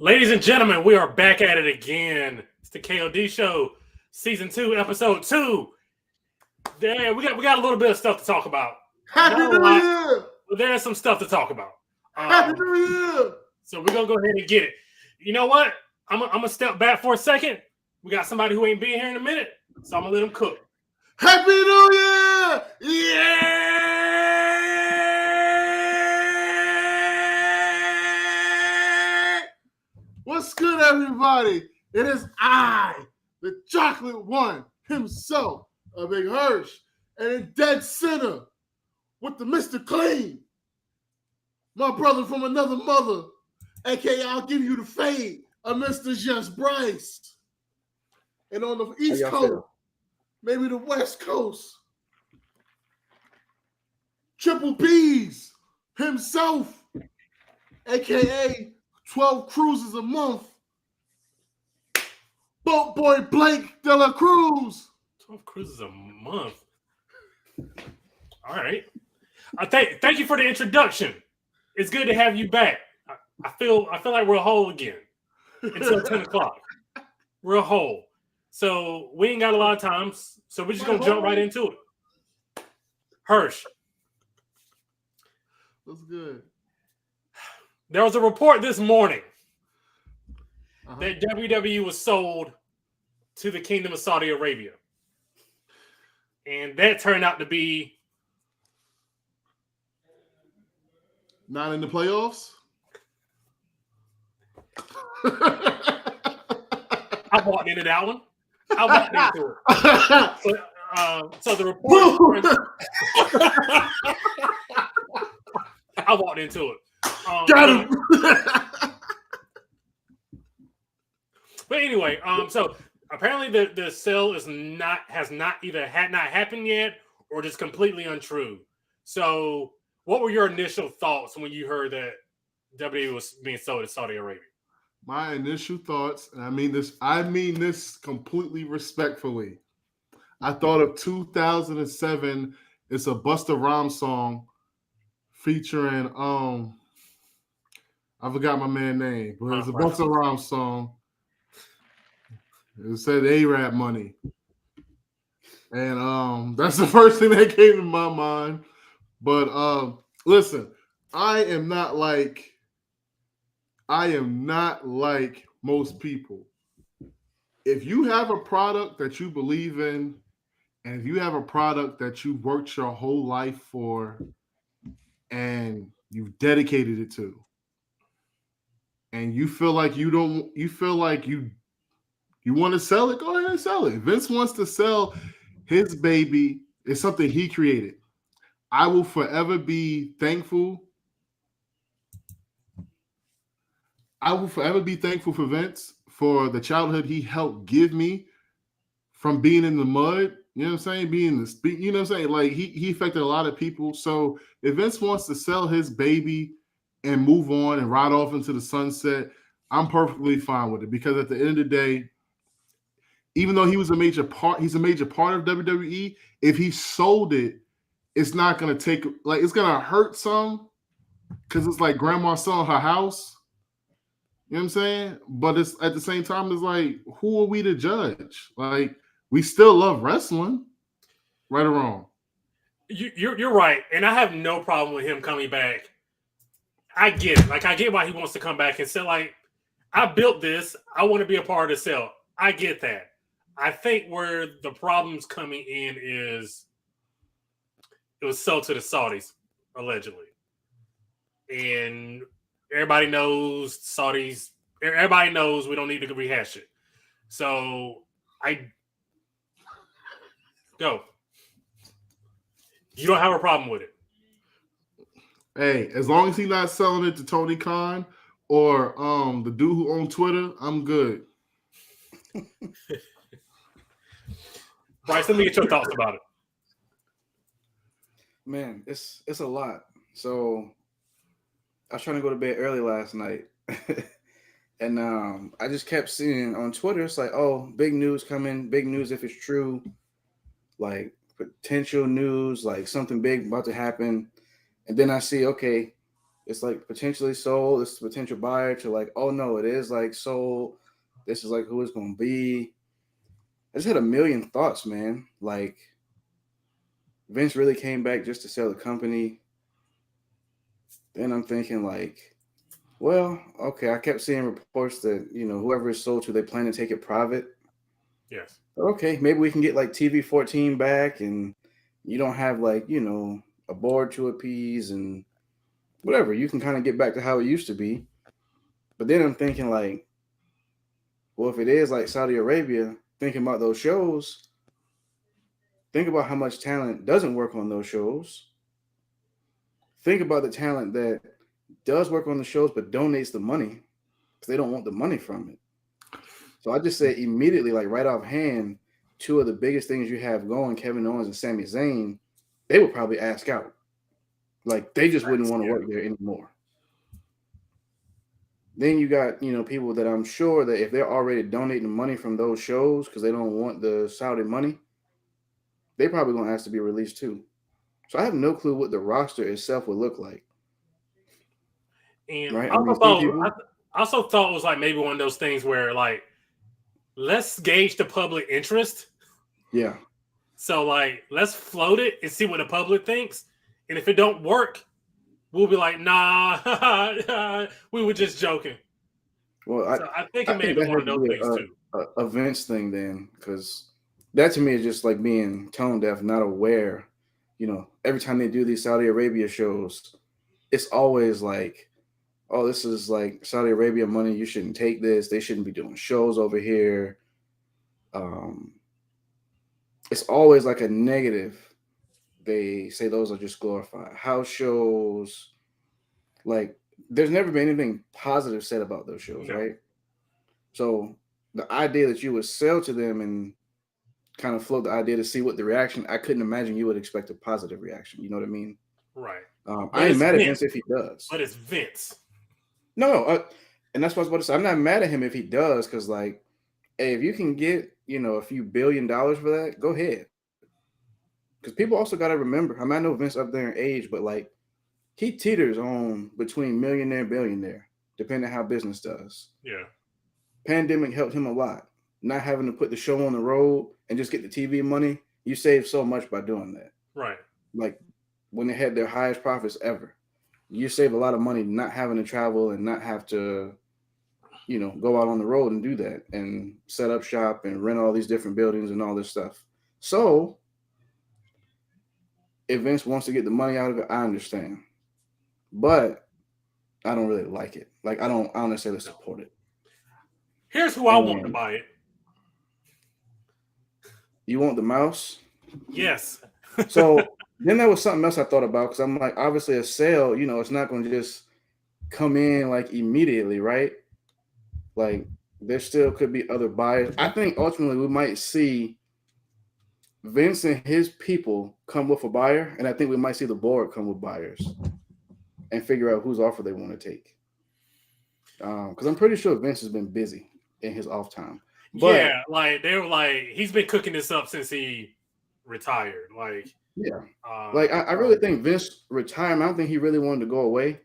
Ladies and gentlemen, we are back at it again. It's the KOD Show, Season 2, Episode 2. There, we got a little bit of stuff to talk about. Happy Not a New lot, Year! but there's some stuff to talk about. Happy New Year! So we're going to go ahead and get it. You know what? I'm going to step back for a second. We got somebody who ain't been here in a minute, so I'm going to let him cook. Happy New Year! Yeah! What's good, everybody? It is I, the chocolate one himself, a Big Hirsch, and in dead center with the Mr. Clean, my brother from another mother, aka I'll give you the fade of Mr. Just Bryce. And on the East Coast, maybe the West Coast, Triple B's himself, aka 12 cruises a month, Boat Boy Blake De La Cruz. 12 cruises a month. All right. Thank you for the introduction. It's good to have you back. I feel like we're whole again until 10 o'clock. We're whole. So we ain't got a lot of time, so we're just going to jump right into it. Hirsch. That's good. There was a report this morning that WWE was sold to the Kingdom of Saudi Arabia. And that turned out to be... Not in the playoffs? I walked into that one. I walked into it. So the report... I walked into it. Got him. But anyway, so apparently the sale has not happened yet, or just completely untrue. So, what were your initial thoughts when you heard that WWE was being sold to Saudi Arabia? My initial thoughts, and I mean this completely respectfully. I thought of 2007. It's a Busta Rhymes song featuring I forgot my man's name, but it's a Busta Rhymes song. It said A-Rap money. And that's the first thing that came to my mind. But listen, I am not like most people. If you have a product that you believe in, and if you have a product that you worked your whole life for and you've dedicated it to, and you feel like you want to sell it, go ahead and sell it. If Vince wants to sell his baby, it's something he created. I will forever be thankful. I will forever be thankful for Vince for the childhood he helped give me from being in the mud. You know what I'm saying? Being the you know what I'm saying? Like he affected a lot of people. So if Vince wants to sell his baby and move on and ride off into the sunset, I'm perfectly fine with it, because at the end of the day, even though he's a major part of WWE, if he sold it, it's not going to take, like, it's going to hurt some, because it's like grandma selling her house. You know what I'm saying? But it's at the same time, it's like, who are we to judge? Like, we still love wrestling, right or wrong. You're right, and I have no problem with him coming back. I get it. Like, I get why he wants to come back and say, like, I built this. I want to be a part of the sale. I get that. I think where the problem's coming in is it was sold to the Saudis, allegedly. And everybody knows Saudis. Everybody knows we don't need to rehash it. So, go. You don't have a problem with it. Hey, as long as he's not selling it to Tony Khan or the dude who owns Twitter, I'm good. Bryce, let me get your thoughts about it. Man, it's a lot. So I was trying to go to bed early last night. And I just kept seeing on Twitter, it's like, oh, big news coming, big news if it's true, like potential news, like something big about to happen. And then I see, okay, it's like potentially sold. It's a potential buyer to like, oh no, it is like sold. This is like who it's gonna be. I just had a million thoughts, man. Like Vince really came back just to sell the company. Then I'm thinking like, well, okay, I kept seeing reports that, whoever is sold to, they plan to take it private. Yes. Okay, maybe we can get like TV 14 back and you don't have like, a board to appease and whatever. You can kind of get back to how it used to be. But then I'm thinking like, well, if it is like Saudi Arabia, thinking about those shows, think about how much talent doesn't work on those shows. Think about the talent that does work on the shows but donates the money because they don't want the money from it. So I just said immediately, like right off hand, two of the biggest things you have going, Kevin Owens and Sami Zayn, they would probably ask out. Like they just wouldn't want to work there anymore. Then you got, people that I'm sure that if they're already donating money from those shows because they don't want the Saudi money, they probably gonna ask to be released too. So I have no clue what the roster itself would look like. And right? I also thought it was like maybe one of those things where like, let's gauge the public interest. Yeah. So like, let's float it and see what the public thinks. And if it don't work, we'll be like, nah, we were just joking. Well, I think it may be one of those things too. A Vince thing then, because that to me is just like being tone deaf, not aware. Every time they do these Saudi Arabia shows, it's always like, oh, this is like Saudi Arabia money. You shouldn't take this. They shouldn't be doing shows over here. It's always like a negative. They say those are just glorified house shows. Like, there's never been anything positive said about those shows, right? So the idea that you would sell to them and kind of float the idea to see what the reaction, I couldn't imagine you would expect a positive reaction. You know what I mean? Right. I ain't mad at Vince if he does. But it's Vince. No, and that's what I was about to say. I'm not mad at him if he does, because like, hey, if you can get, a few $1 billion for that, go ahead. Because people also got to remember, I know Vince up there in age, but like, he teeters on between millionaire and billionaire, depending on how business does. Yeah. Pandemic helped him a lot. Not having to put the show on the road and just get the TV money, you save so much by doing that. Right. Like when they had their highest profits ever, you save a lot of money not having to travel and not have to, go out on the road and do that and set up shop and rent all these different buildings and all this stuff. So if Vince wants to get the money out of it, I understand. But I don't really like it. Like I don't necessarily support it. Here's who I want to buy it. You want the mouse? Yes. So then there was something else I thought about, because I'm like, obviously a sale, it's not going to just come in like immediately, right? Like there still could be other buyers. I think ultimately we might see Vince and his people come with a buyer, and I think we might see the board come with buyers and figure out whose offer they want to take. Because I'm pretty sure Vince has been busy in his off time. But, yeah, like they were like, he's been cooking this up since he retired. Like, yeah, I really think Vince retirement, I don't think he really wanted to go away.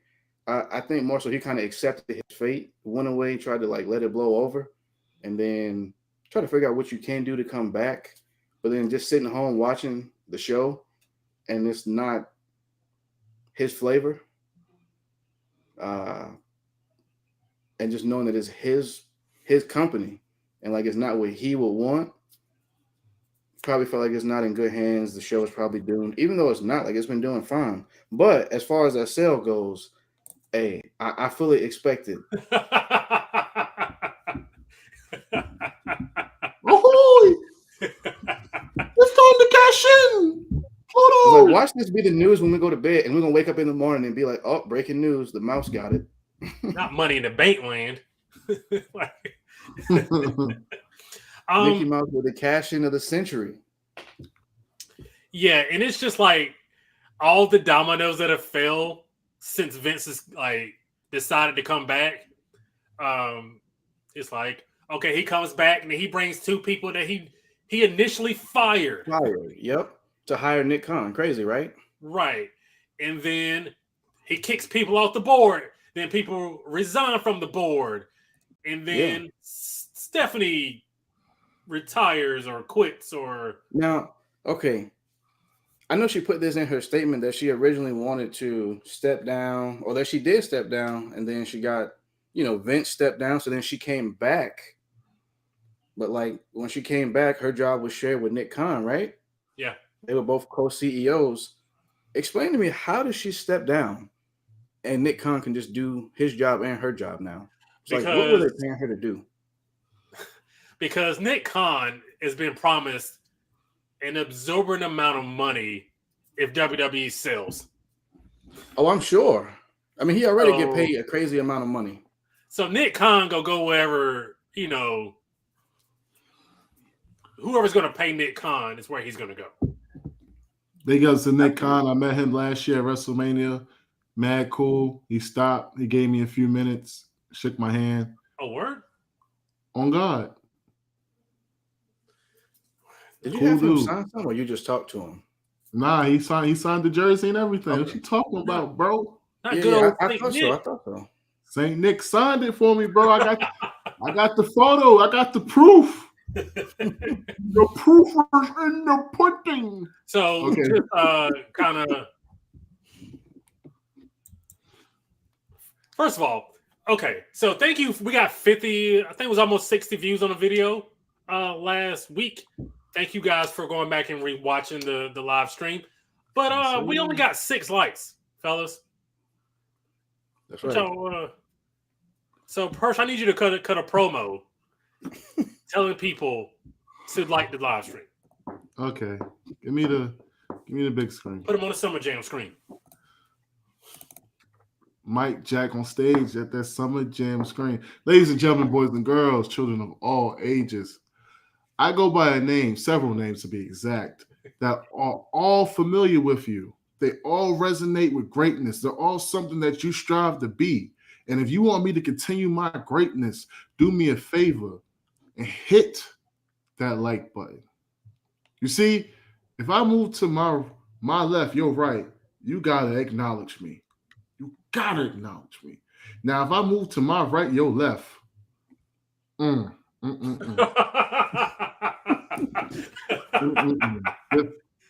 I think more so he kind of accepted his fate, went away, tried to like let it blow over, and then try to figure out what you can do to come back. But then just sitting home watching the show, and it's not his flavor, and just knowing that it's his company, and like it's not what he would want. Probably felt like it's not in good hands. The show is probably doomed, even though it's not. Like it's been doing fine. But as far as that sale goes, hey, I fully expected. Oh, it's time to cash in. Hold on. Like, watch this be the news when we go to bed, and we're gonna wake up in the morning and be like, "Oh, breaking news! The mouse got it." Not Money in the Bank land. Mickey Mouse with the cash in of the century. Yeah, and it's just like all the dominoes that have fell since Vince has like decided to come back. It's like, okay, he comes back and he brings two people that he initially fired. Yep. To hire Nick Khan. Crazy, right? Right. And then he kicks people off the board. Then people resign from the board. And then Stephanie retires or quits or... Now, okay. I know she put this in her statement that she originally wanted to step down, or that she did step down, and then she got, Vince stepped down, so then she came back. But like when she came back, her job was shared with Nick Khan, right? Yeah. They were both co-CEOs. Explain to me, how does she step down and Nick Khan can just do his job and her job now? It's like, what were they paying her to do? Because Nick Khan has been promised an absorbent amount of money if WWE sells. Oh, I'm sure. I mean, he already get paid a crazy amount of money. So Nick Khan go wherever, whoever's going to pay Nick Khan is where he's going to go. Big ups to Nick Khan. I met him last year at WrestleMania. Mad cool. He stopped. He gave me a few minutes. Shook my hand. Oh, word? On God. Did you have him sign something, or you just talked to him? Nah, he signed the jersey and everything. Okay. What you talking about, bro? Not good. I thought so. Saint Nick signed it for me, bro. I got the photo. I got the proof. The proof is in the pudding. So, kind of. First of all, okay. So, thank you. We got 50. I think it was almost 60 views on the video last week. Thank you guys for going back and rewatching the live stream. But we only got 6 likes, fellas. That's right. So, Persh, I need you to cut a promo telling people to like the live stream. Okay. Give me the big screen. Put them on the Summer Jam screen. Mike Jack on stage at that Summer Jam screen. Ladies and gentlemen, boys and girls, children of all ages. I go by a name, several names to be exact, that are all familiar with you. They all resonate with greatness. They're all something that you strive to be. And if you want me to continue my greatness, do me a favor and hit that like button. You see, if I move to my left, your right, you got to acknowledge me. You got to acknowledge me. Now, if I move to my right, your left,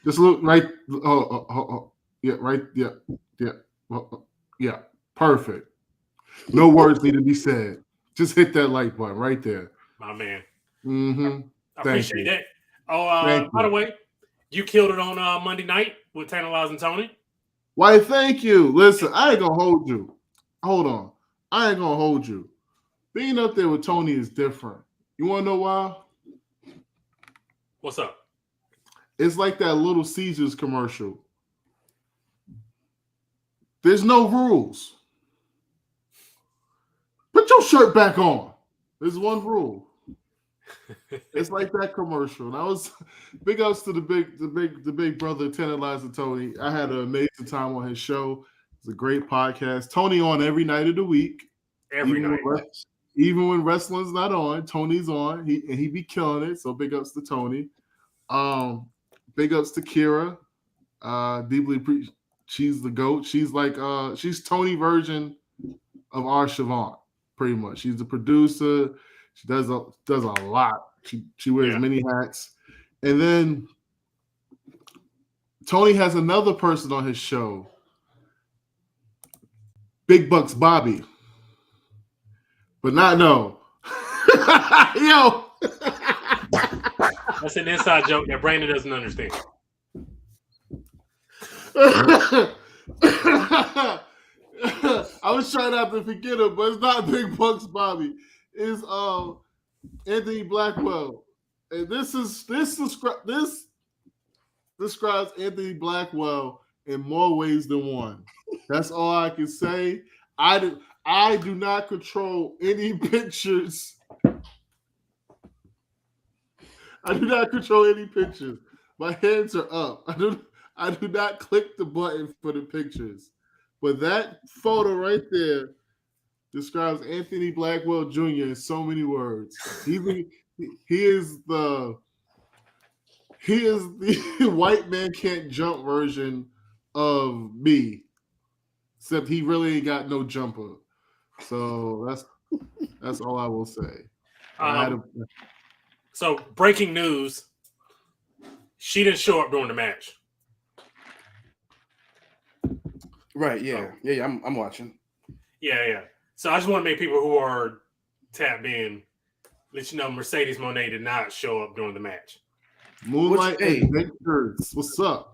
Just look right. Yeah, right. Yeah. Perfect. No words need to be said. Just hit that like button right there. My man. Mm-hmm. I appreciate that. Oh, by the way, you killed it on Monday night with Tantalizing Tony. Why, thank you. Listen, I ain't gonna hold you. Hold on. I ain't gonna hold you. Being up there with Tony is different. You want to know why? What's up? It's like that Little Caesars commercial. There's no rules. Put your shirt back on. There's one rule. It's like that commercial. And I was big ups to the big brother, Tantalizing Tony. I had an amazing time on his show. It's a great podcast. Tony on every night of the week. Every night. Even when wrestling's not on, Tony's on. He be killing it. So big ups to Tony. Big ups to Kira. Deeply appreciate. She's the GOAT. She's like she's Tony version of our Siobhan, pretty much. She's the producer. She does a lot. She wears many hats. And then Tony has another person on his show, Big Bucks Bobby. But not no. Yo. That's an inside joke that Brandon doesn't understand. I was trying not to forget him, but it's not Big Bucks Bobby. It's Anthony Blackwell. And this describes Anthony Blackwell in more ways than one. That's all I can say. I do not control any pictures. I do not control any pictures. My hands are up. I do not click the button for the pictures. But that photo right there describes Anthony Blackwell Jr. in so many words. He is the white man can't jump version of me. except he really ain't got no jumper. So that's all I will say. So breaking news: she didn't show up during the match. Right? Yeah, yeah. I'm watching. Yeah. So I just want to make people who are tapped in let you know Mercedes Moné did not show up during the match. Moonlight Adventures. What's up?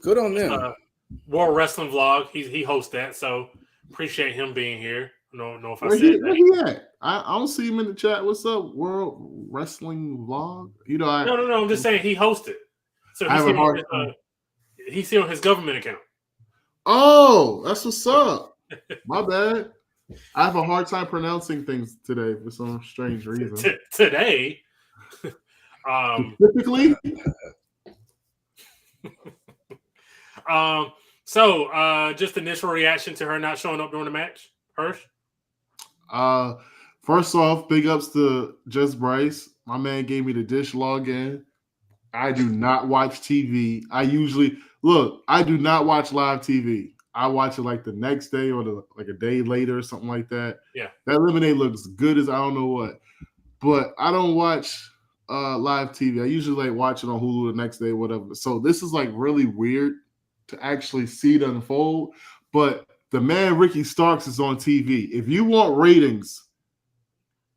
Good on them. World Wrestling Vlog. He hosts that, so appreciate him being here. I don't know if I Where said that. Where he at? I don't see him in the chat. What's up, World Wrestling Vlog? You know, No. I'm just saying he hosted. So he's here on his government account. Oh, that's what's up. My bad. I have a hard time pronouncing things today for some strange reason. Today, specifically. So just initial reaction to her not showing up during the match, Hirsch. First off, big ups to Just Bryce. My man gave me the dish login. I do not watch TV. I do not watch live TV. I watch it like the next day or like a day later or something like that. Yeah. That lemonade looks good as I don't know what. But I don't watch live TV. I usually like watch it on Hulu the next day, whatever. So this is like really weird to actually see it unfold. But the man Ricky Starks is on TV. If you want ratings,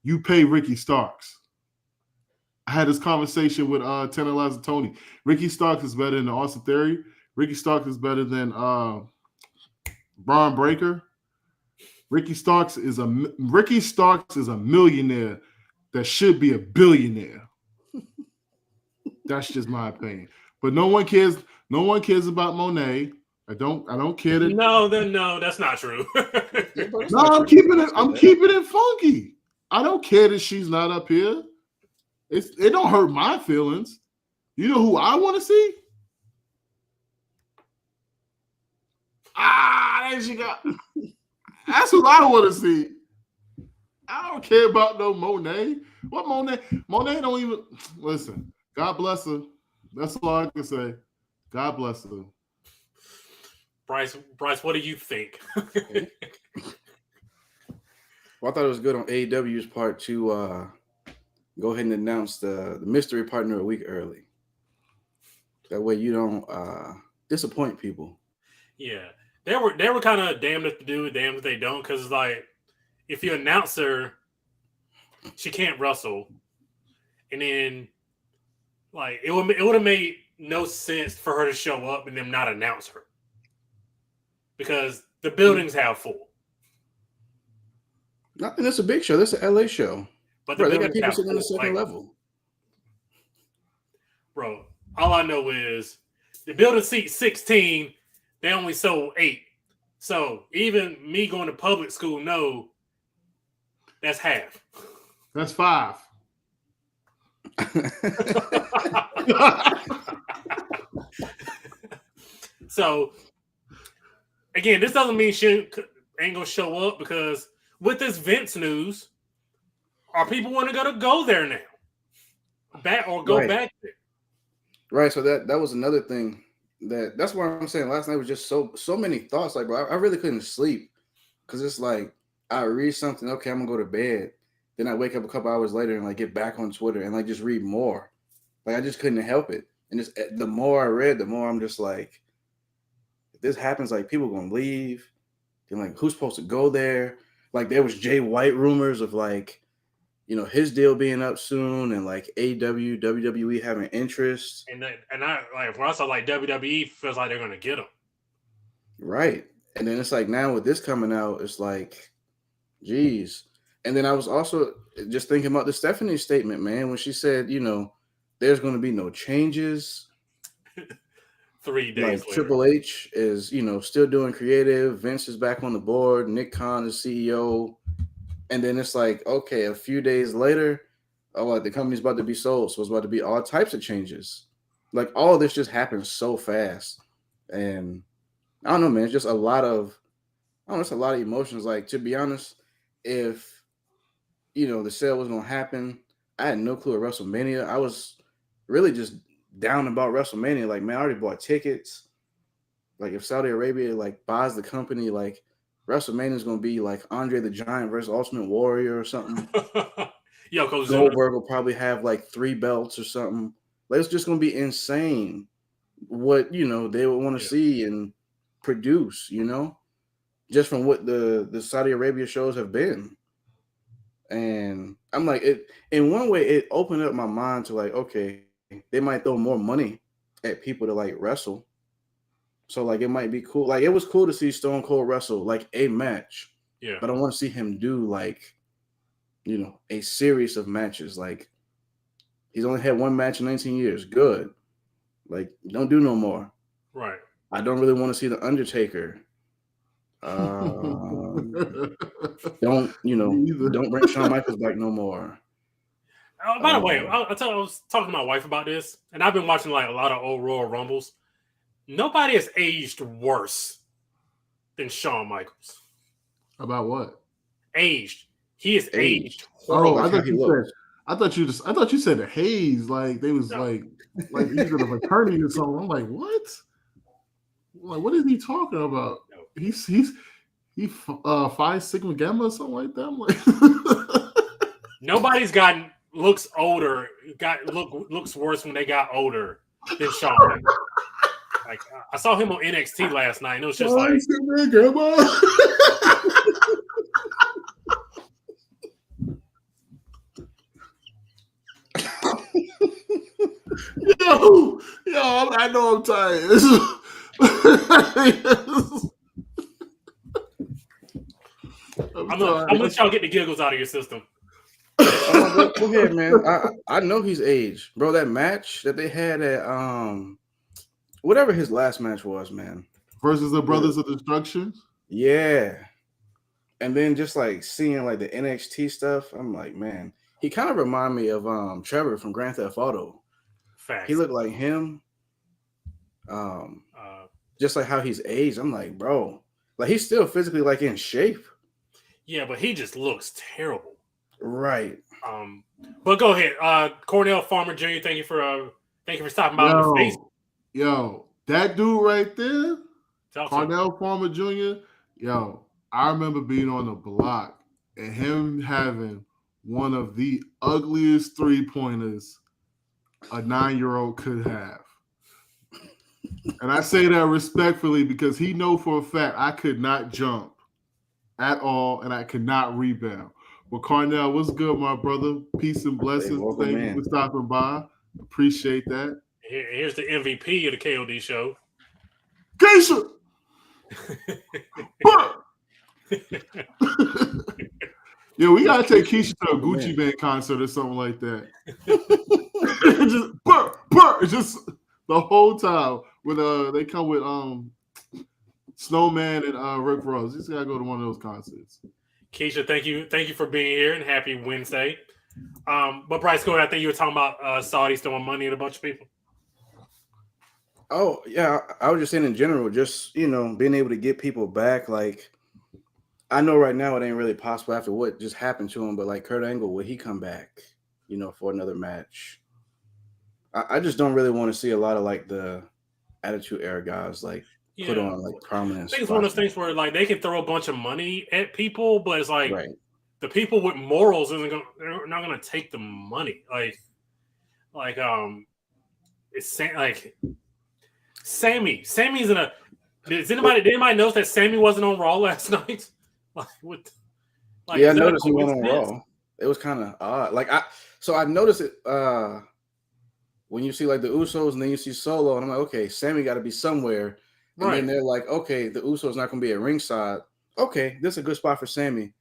you pay Ricky Starks. I had this conversation with Tanner Lazzatoni. Ricky Starks is better than Austin Theory. Ricky Starks is better than Braun Breaker. Ricky Starks is a millionaire that should be a billionaire. That's just my opinion. But no one cares about Monet. I don't care that. No, that's not true. No, I'm keeping it funky. I don't care that she's not up here. It don't hurt my feelings. You know who I want to see? There she got. That's what I want to see. I don't care about no Monet. What Monet? Monet don't even listen. God bless her. That's all I can say. God bless her. Bryce, what do you think? Well, I thought it was good on AEW's part to go ahead and announce the mystery partner a week early. That way you don't disappoint people. Yeah. They were kind of damned if they do, damned if they don't, because it's like if you announce her, she can't wrestle, and then like it would have made no sense for her to show up and them not announce her because the buildings have full. Nothing. That's a big show. That's an LA show. But they got people sitting on the second level. Bro, all I know is the building seats 16. They only sold 8. So even me going to public school, no, that's half. That's 5. So again, this doesn't mean she ain't gonna show up because with this Vince news, are people want to go there now? Back there. Right. So that was another thing. That's why I'm saying last night was just so many thoughts. Like, bro, I really couldn't sleep because it's like I read something. Okay, I'm gonna go to bed. Then I wake up a couple hours later and like get back on Twitter and like just read more. Like I just couldn't help it. And just the more I read, the more I'm just like, if this happens, like people gonna leave. Then like who's supposed to go there? Like there was Jay White rumors of like, you know, his deal being up soon and like AEW, WWE having interest. And I like when I saw like WWE feels like they're gonna get him. Right. And then it's like now with this coming out, it's like, geez. And then I was also just thinking about the Stephanie statement, man, when she said, you know, there's going to be no changes. 3 days like later. Triple H is, you know, still doing creative. Vince is back on the board. Nick Khan is CEO. And then it's like, okay, a few days later, like the company's about to be sold. So it's about to be all types of changes. Like all of this just happens so fast. And I don't know, man. It's just a lot of emotions. Like, to be honest, if, you know, the sale was going to happen, I had no clue at WrestleMania. I was really just down about WrestleMania. Like, man, I already bought tickets. Like if Saudi Arabia like buys the company, like WrestleMania is gonna be like Andre the Giant versus Ultimate Warrior or something. Yokozuna. Goldberg will probably have like 3 belts or something. Like it's just gonna be insane what they would want to see and produce, just from what the Saudi Arabia shows have been. And I'm like, it in one way, it opened up my mind to like, okay, they might throw more money at people to like wrestle. So like it might be cool. Like it was cool to see Stone Cold wrestle like a match. Yeah. But I want to see him do like, a series of matches. Like he's only had one match in 19 years. Good. Like don't do no more. Right. I don't really want to see the Undertaker. Don't bring Shawn Michaels back no more. By the way, I was talking to my wife about this, and I've been watching like a lot of old Royal Rumbles. Nobody has aged worse than Shawn Michaels. About what? Aged. He is aged. Oh, I thought you said the haze. Like they was like he's in a fraternity or something. I'm like, what? Like, what is he talking about? No. He Phi Sigma Gamma or something like that. I'm like, nobody's looks older. Looks worse when they got older than Shawn. Like I saw him on NXT last night, and it was just like, yo, I know I'm tired. I'm gonna let y'all get the giggles out of your system. Go ahead, man. I know he's aged, bro. That match that they had at whatever his last match was, man, versus the Brothers of Destruction. Yeah, and then just like seeing like the NXT stuff, I'm like, man, he kind of remind me of Trevor from Grand Theft Auto. Facts. He looked like him. Just like how he's aged. I'm like, bro, like he's still physically like in shape. Yeah, but he just looks terrible. Right. But go ahead, Cornell Farmer Jr. Thank you for stopping by on the face. Yo, that dude right there, Cornell Farmer Jr. Yo, I remember being on the block and him having one of the ugliest 3-pointers a 9-year-old could have. And I say that respectfully because he know for a fact I could not jump at all and I could not rebound. Well, Cornell, what's good, my brother? Peace and blessings. Thank you for stopping by. Appreciate that. Here's the MVP of the KOD show. Keisha! Yeah, we gotta take Keisha to a Gucci Mane concert or something like that. Just the whole time with they come with Snowman and Rick Ross. You just gotta go to one of those concerts. Keisha, thank you for being here and happy Wednesday. But Bryce, go ahead. I think you were talking about Saudis throwing money at a bunch of people. Oh yeah, I was just saying in general, just being able to get people back. Like I know right now it ain't really possible after what just happened to him, but like Kurt Angle, will he come back? For another match? I just don't really want to see a lot of like the Attitude Era guys like put on like prominence. I think it's one of those things where like they can throw a bunch of money at people, but it's like the people with morals they're not gonna take the money. It's like Sammy. Sammy's in a. Did anybody notice that Sammy wasn't on Raw last night? I noticed he went on Raw. It was kind of odd. I noticed it when you see like the Usos and then you see Solo, and I'm like, okay, Sammy got to be somewhere. And then they're like, okay, the Usos not going to be at ringside. Okay, this is a good spot for Sammy.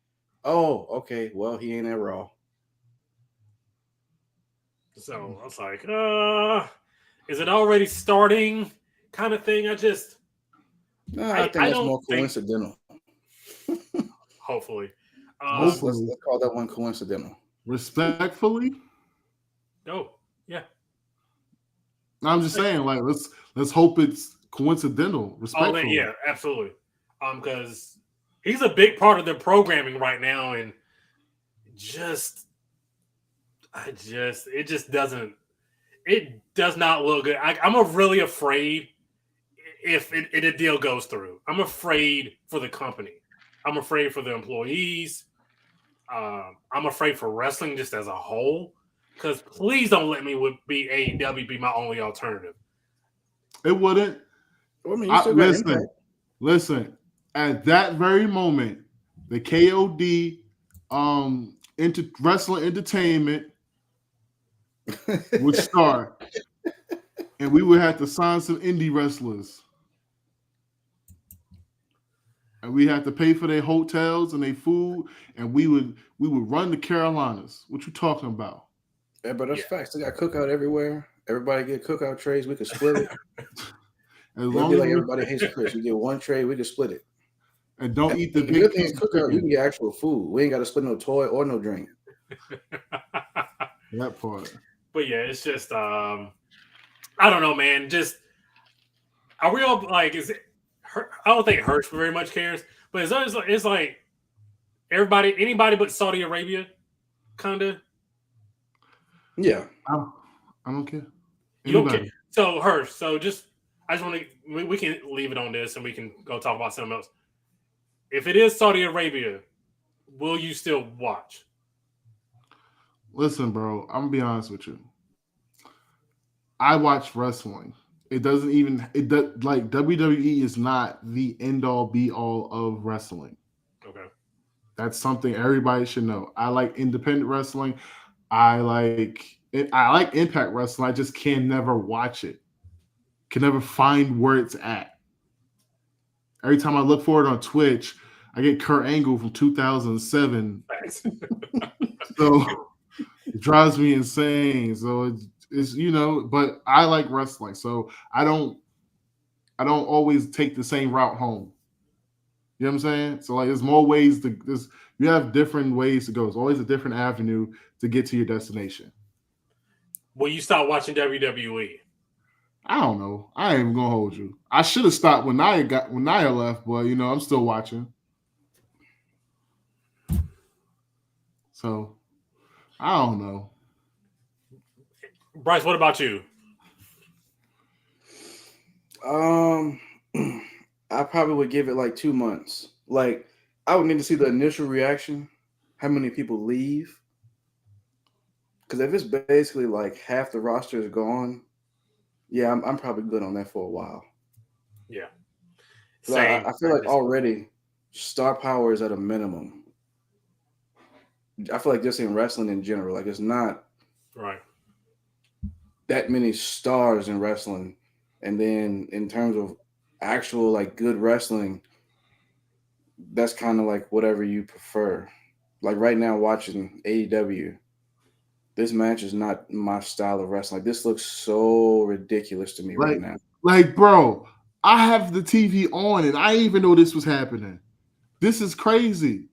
Oh, okay, well, he ain't at Raw. So I was like, is it already starting? Kind of thing. I think that's more coincidental. Hopefully. Let's call that one coincidental. Respectfully? Oh, yeah. I'm just saying, like, let's hope it's coincidental. Respectfully. Yeah, absolutely. Because he's a big part of the programming right now, and it does not look good. I'm really afraid if a deal goes through. I'm afraid for the company. I'm afraid for the employees. I'm afraid for wrestling just as a whole. Because please don't let me be AEW be my only alternative. It wouldn't. Well, I mean, you still got Impact. Listen. At that very moment, the KOD wrestling entertainment would start, and we would have to sign some indie wrestlers, and we had to pay for their hotels and their food, and we would run the Carolinas. What you talking about? Yeah, but that's facts. They got cookout everywhere. Everybody get cookout trays. We could split it. As long as everybody hates Chris, we get one tray. We could split it. And don't eat the big good thing is cookout. You can get actual food. We ain't got to split no toy or no drink. That part. But yeah, it's just I don't know, man. Just are we all like? Is it? I don't think Hirsch very much cares, but it's like anybody but Saudi Arabia, kind of. Yeah, I don't care. You don't care. So Hirsch. So I just want to. We can leave it on this, and we can go talk about something else. If it is Saudi Arabia, will you still watch? Listen, bro, I'm gonna be honest with you. I watch wrestling. It does like WWE is not the end all be all of wrestling. Okay. That's something everybody should know. I like independent wrestling. I like Impact Wrestling. I just can never watch it. Can never find where it's at. Every time I look for it on Twitch, I get Kurt Angle from 2007. So it drives me insane. So it's but I like wrestling. So I don't always take the same route home. You know what I'm saying? So like there's more ways you have different ways to go. There's always a different avenue to get to your destination. Will you stop watching WWE? I don't know. I ain't even gonna hold you. I should have stopped when Nia left, but I'm still watching. So I don't know. Bryce, what about you? I probably would give it like 2 months. Like I would need to see the initial reaction, how many people leave. Because if it's basically like half the roster is gone, yeah, I'm probably good on that for a while. Yeah. Same. I feel like already star power is at a minimum. I feel like just in wrestling in general, like it's not right that many stars in wrestling. And then in terms of actual like good wrestling, that's kind of like whatever you prefer. Like right now watching AEW, this match is not my style of wrestling. Like this looks so ridiculous to me right now. Like, bro, I have the TV on and I didn't even know this was happening. This is crazy.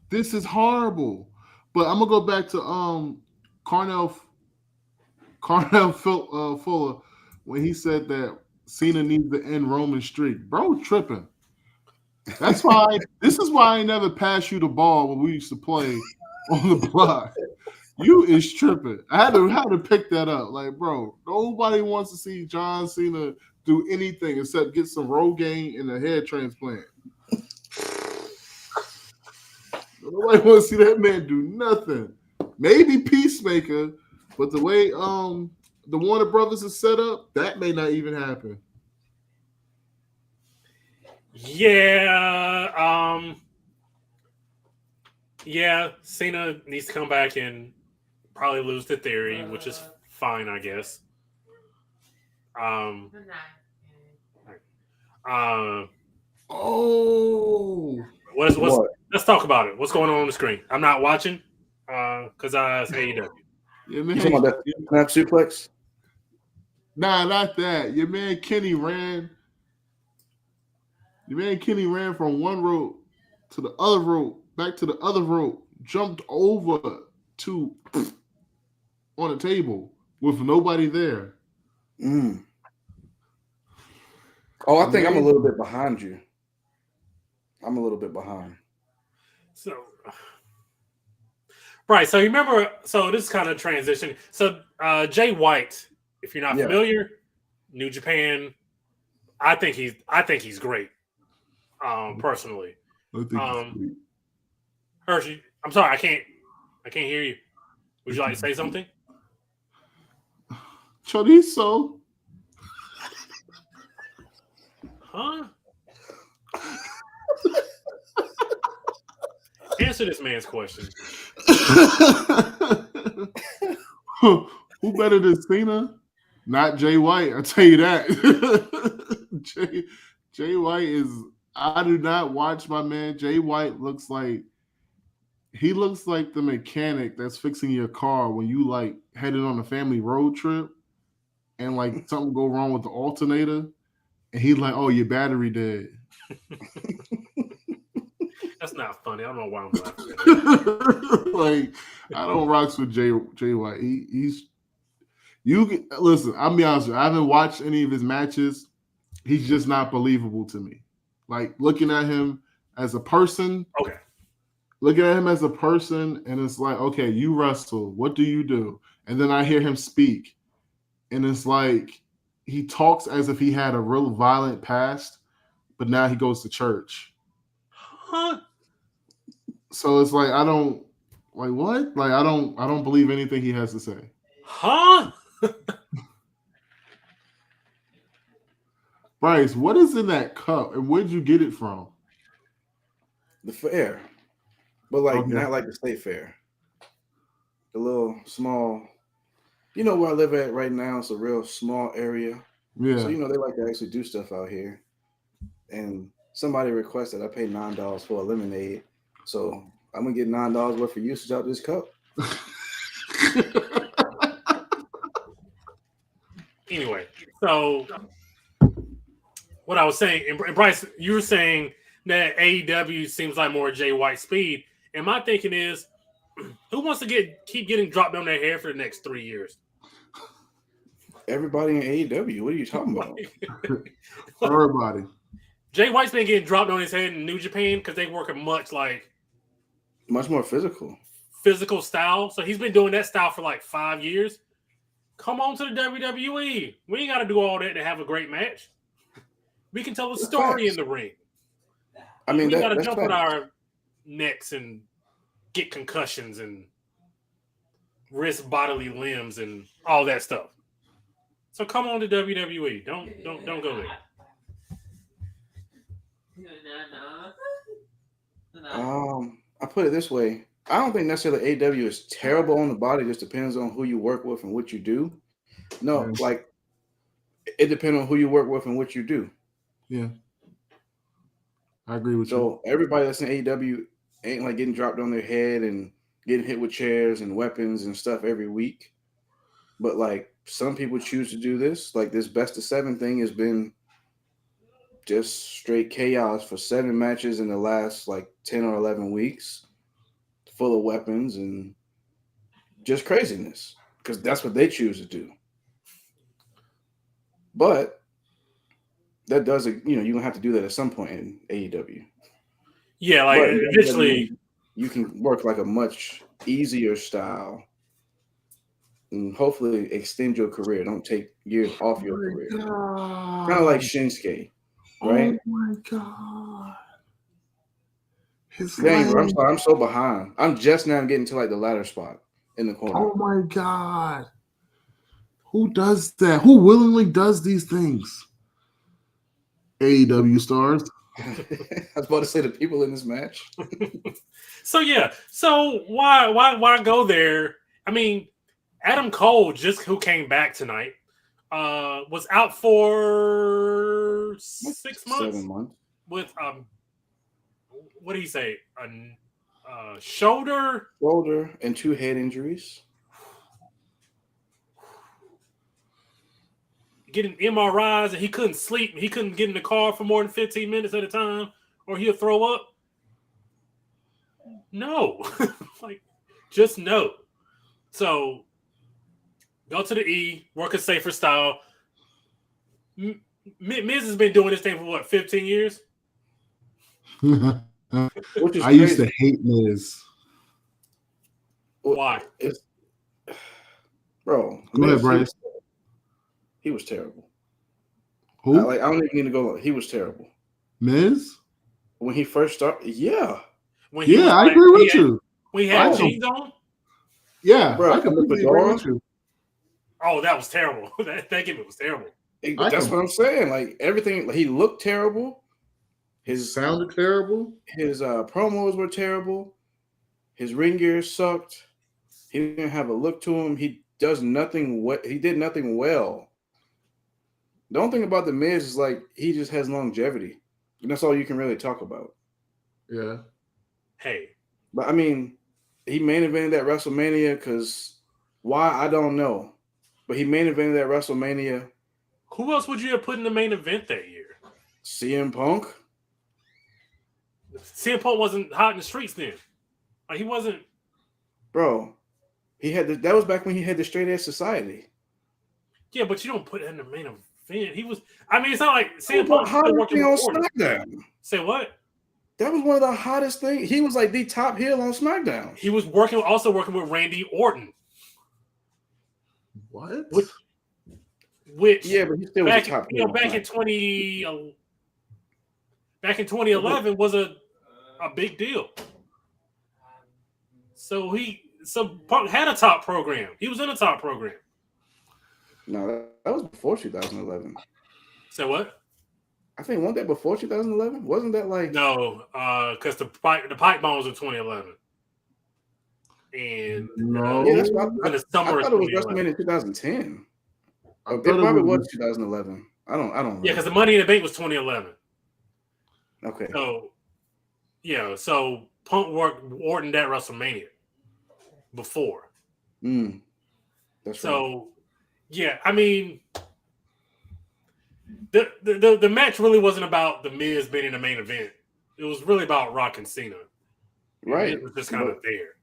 This is horrible. But I'm gonna go back to Carnell Fuller when he said that Cena needs to end Roman streak. Bro, tripping. That's why. This is why I never pass you the ball when we used to play on the block. You is tripping. I had to pick that up. Like, bro, nobody wants to see John Cena do anything except get some Rogaine and a hair transplant. Nobody wants to see that man do nothing. Maybe Peacemaker, but the way the Warner Brothers is set up, that may not even happen. Yeah. Yeah, Cena needs to come back and probably lose the Theory, which is fine, I guess. Let's talk about it. What's going on the screen? I'm not watching because it's AEW. Yeah, man. You talking about that snap suplex? Nah, not that. Your man Kenny ran from one rope to the other rope, back to the other rope, jumped over to on a table with nobody there. Oh, I think I'm a little bit behind you. I'm a little bit behind. So, right. So you remember? So this is kind of transition. So Jay White, if you're not familiar, New Japan. I think he's great. Personally. I think he's sweet. Hershey, I'm sorry, I can't hear you. Would you like to say something? Chorizo. Huh? Answer this man's question. Who better than Cena? Not Jay White. I'll tell you that. Jay White is. I do not watch my man. Jay White looks like the mechanic that's fixing your car when you like headed on a family road trip and like something go wrong with the alternator and he's like, "Oh, your battery dead." That's not funny. I don't know why I'm laughing at that. Like, I don't rocks with Jay White. He's listen. I'll be honest with you. I haven't watched any of his matches. He's just not believable to me. Like looking at him as a person. Okay. Looking at him as a person, and it's like, okay, you wrestle. What do you do? And then I hear him speak, and it's like he talks as if he had a real violent past, but now he goes to church. Huh? So it's like I don't like what? Like I don't believe anything he has to say. Huh? Bryce, what is in that cup, and where'd you get it from? The fair, but like Okay. not like the state fair. The little small, you know where I live at right now. It's a real small area. Yeah. So they like to actually do stuff out here. And somebody requested I pay $9 for a lemonade. So I'm gonna get $9 worth of usage out of this cup. Anyway, so what I was saying, and Bryce, you were saying that AEW seems like more Jay White speed. And my thinking is, who wants to keep getting dropped on their hair for the next 3 years? Everybody in AEW. What are you talking about? Everybody. Jay White's been getting dropped on his head in New Japan because they work a much more physical style. So he's been doing that style for like 5 years. Come on to the WWE. We ain't got to do all that to have a great match. We can tell a story in the ring. I mean, we got to jump on our necks and get concussions and risk bodily limbs and all that stuff. So come on to WWE. Don't go there. I put it this way. I don't think necessarily AEW is terrible on the body. It just depends on who you work with and what you do. No, like it depends on who you work with and what you do. Yeah. I agree with you. So everybody that's in AEW ain't like getting dropped on their head and getting hit with chairs and weapons and stuff every week. But like some people choose to do this. Like this best of 7 thing has been just straight chaos for 7 matches in the last like 10 or 11 weeks, full of weapons and just craziness because that's what they choose to do. But that does, you're going to have to do that at some point in AEW. Yeah, like eventually you can work like a much easier style and hopefully extend your career. Don't take years off your career. Kind of like Shinsuke, right? Oh my God. I'm so behind. I'm just now getting to like the ladder spot in the corner. Oh my God. Who does that? Who willingly does these things? AEW stars. I was about to say the people in this match. So why go there? I mean, Adam Cole, who came back tonight, was out for 6 months. 7 months. With what do you say? A shoulder and 2 head injuries. Getting MRIs, and he couldn't sleep. He couldn't get in the car for more than 15 minutes at a time, or he'll throw up. No, just no. So go to the E, work a safer style. Miz has been doing this thing for what, 15 years? I used to hate Miz. Why? Bro, go ahead, Bryce. He was terrible. Who? I don't even need to go. He was terrible Miz? when he first started. Yeah, When he was Yeah, I like, agree with you. we had Oh. jeans on. Yeah, bro. I completely agree with you. Oh, that was terrible. that gimmick was terrible. That's what I'm saying. Like everything, he looked terrible. His Sounded terrible. His promos were terrible. His ring gear sucked. He didn't have a look to him. He does nothing. He did nothing well. The only thing about the Miz is like he just has longevity, and that's all you can really talk about. Yeah. Hey, but I mean, he main evented that WrestleMania because why I don't know, but he main evented that WrestleMania. Who else would you have put in the main event that year? CM Punk. CM Punk wasn't hot in the streets then. Like he wasn't. Bro, he had that was back when he had the Straight Edge Society. Yeah, but you don't put that in the main event. He was. I mean, it's not like CM Punk Hottest working thing on with Orton. SmackDown. Say what? That was one of the hottest things. He was like the top heel on SmackDown. He was also working with Randy Orton. What? Which yeah, but he still was back, a top you know, heel. back in 2011 was a big deal. So Punk had a top program. He was in a top program. No, that was before 2011. Say what? I think wasn't that before 2011? Wasn't that like No, because the pipe bombs were 2011, and No. Yeah, that's what in the I summer thought of it was 2011. WrestleMania in 2010. I It thought probably was was 2011. I don't know. Yeah, because the Money in the Bank was 2011. Okay. So Punk worked Orton at WrestleMania before. That's So right. yeah, I mean, the match really wasn't about the Miz being in the main event. It was really about Rock and Cena. Right. It was just kind of there.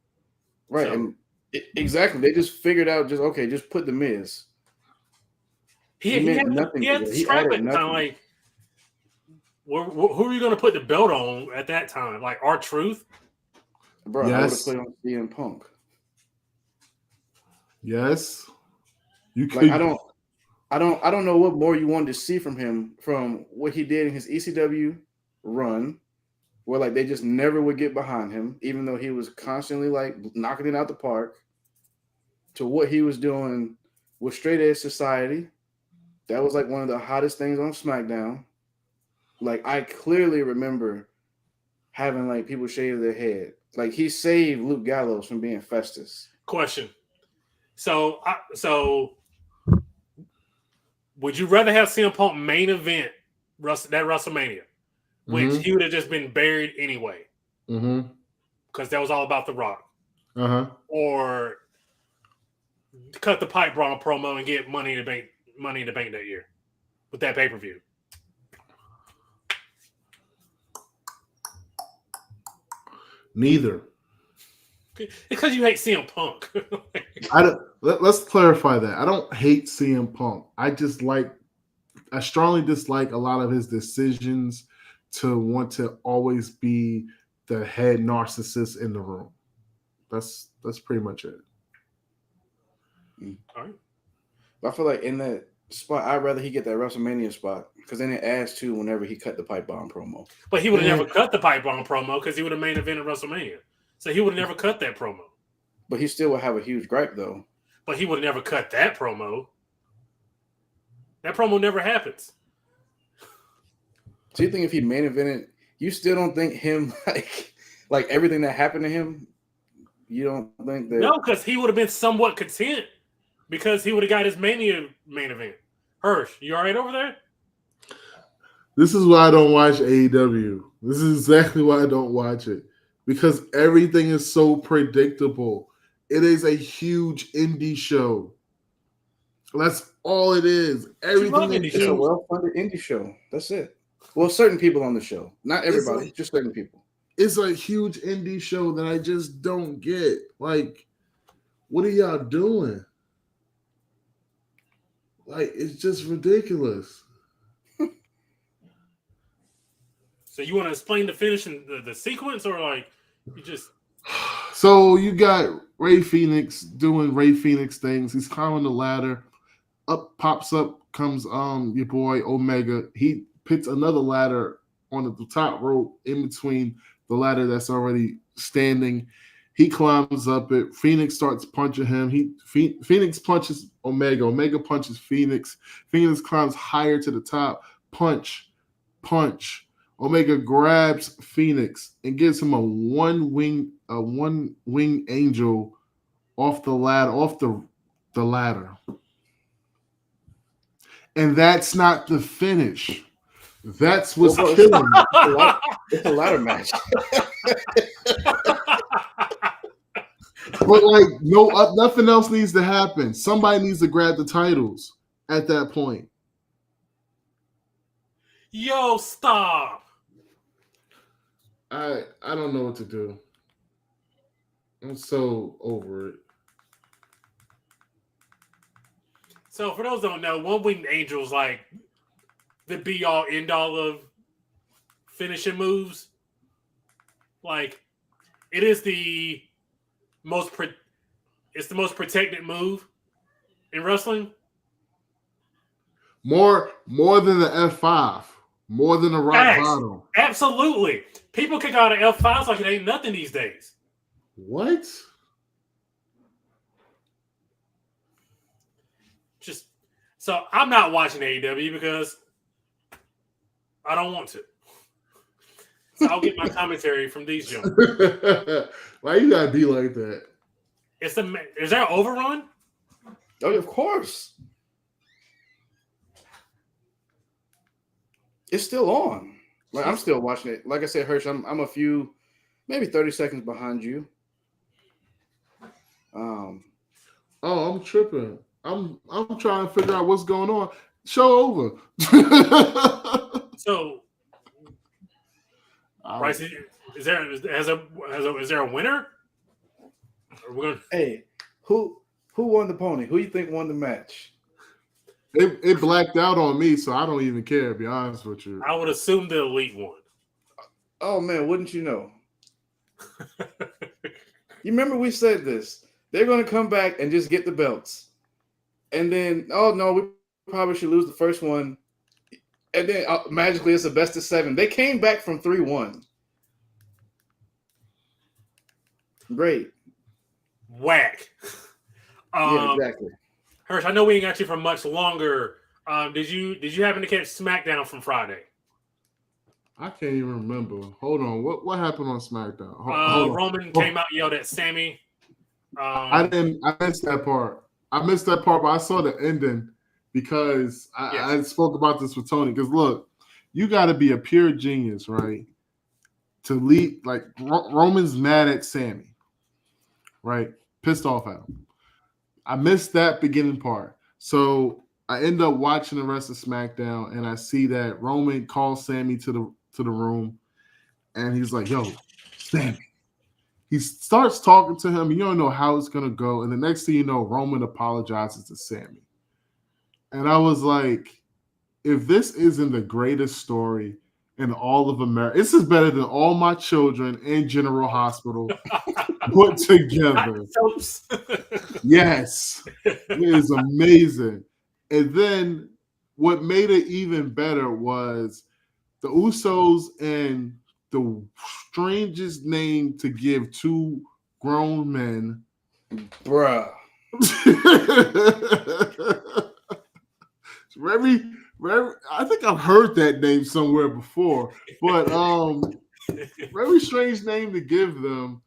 Right. So, and exactly. They just figured out just put the Miz. He meant had nothing. He had the strap at the time. Like, who are you going to put the belt on at that time? Like R-Truth? Bro, I would have Yes. put on CM Punk. Yes. You Like could. I don't know what more you wanted to see from him from what he did in his ECW run, where like they just never would get behind him, even though he was constantly like knocking it out the park, to what he was doing with Straight Edge Society. That was like one of the hottest things on SmackDown. Like I clearly remember having like people shave their head. Like he saved Luke Gallows from being Festus. Question. So would you rather have CM Punk main event that WrestleMania, which he would have just been buried anyway, because that was all about The Rock, or cut the pipe bomb promo and get Money in the Bank that year with that pay-per-view? Neither. Because you hate CM Punk. Let's clarify that. I don't hate CM Punk. I strongly dislike a lot of his decisions to want to always be the head narcissist in the room. That's pretty much it. All right. But I feel like in that spot, I'd rather he get that WrestleMania spot because then it adds to whenever he cut the pipe bomb promo. But he would have never cut the pipe bomb promo because he would have main evented WrestleMania. So he would have never cut that promo. But he still would have a huge gripe though. But he would have never cut that promo. That promo never happens. So you think if he main evented, you still don't think him like everything that happened to him? You don't think that? No, because he would have been somewhat content because he would have got his Mania main event. Hirsch, you all right over there? This is why I don't watch AEW. This is exactly why I don't watch it. Because everything is so predictable. It is a huge indie show. That's all it is. Everything It's a well-funded indie show. That's it. Well, certain people on the show. Not everybody, just certain people. It's a huge indie show that I just don't get. Like, what are y'all doing? Like, it's just ridiculous. So you want to explain the finish and the sequence, or like you just? So you got Ray Phoenix doing Ray Phoenix things. He's climbing the ladder. Up pops up comes your boy Omega. He puts another ladder on the top rope in between the ladder that's already standing. He climbs up it. Phoenix starts punching him. Phoenix punches Omega. Omega punches Phoenix. Phoenix climbs higher to the top. Punch. Omega grabs Phoenix and gives him a one wing angel off the ladder. And that's not the finish. That's what's killing me. It's a ladder match. But like, nothing else needs to happen. Somebody needs to grab the titles at that point. Yo, stop. I don't know what to do. I'm so over it. So for those who don't know, One Winged Angel is like the be all end all of finishing moves. Like it is the most protected move in wrestling. More than the F5, more than the rock bottom. Absolutely. People kick out of F5s like it ain't nothing these days. What? So I'm not watching AEW because I don't want to. So I'll get my commentary from these gentlemen. Why you gotta be like that? Is there an overrun? Oh, of course. It's still on. Like I'm still watching it. Like I said, Hirsch, I'm a few, maybe 30 seconds behind you. Oh, I'm tripping. I'm trying to figure out what's going on. Show over. So, Bryce, is there a winner? Hey, who won the pony? Who you think won the match? It blacked out on me, so I don't even care, to be honest with you. I would assume the Elite won. Oh man, wouldn't you know? You remember we said this? They're going to come back and just get the belts. And then, oh no, we probably should lose the first one. And then magically it's a best of 7. They came back from 3-1. Great. Whack. Yeah, exactly. Hirsch, I know we ain't got you for much longer. Did you happen to catch SmackDown from Friday? I can't even remember. Hold on. What happened on SmackDown? Hold Roman came out and yelled at Sammy. I missed that part. But I saw the ending because I spoke about this with Tony. Because look, you got to be a pure genius, right? To lead, like Roman's mad at Sammy, right? Pissed off at him. I missed that beginning part. So I end up watching the rest of SmackDown, and I see that Roman calls Sammy to the room, and he's like, "Yo, Sammy." He starts talking to him. You don't know how it's going to go. And the next thing you know, Roman apologizes to Sammy. And I was like, if this isn't the greatest story in all of America, this is better than All My Children and General Hospital put together. Yes. It is amazing. And then what made it even better was the Usos and the strangest name to give 2 grown men. Bruh. I think I've heard that name somewhere before, but very strange name to give them.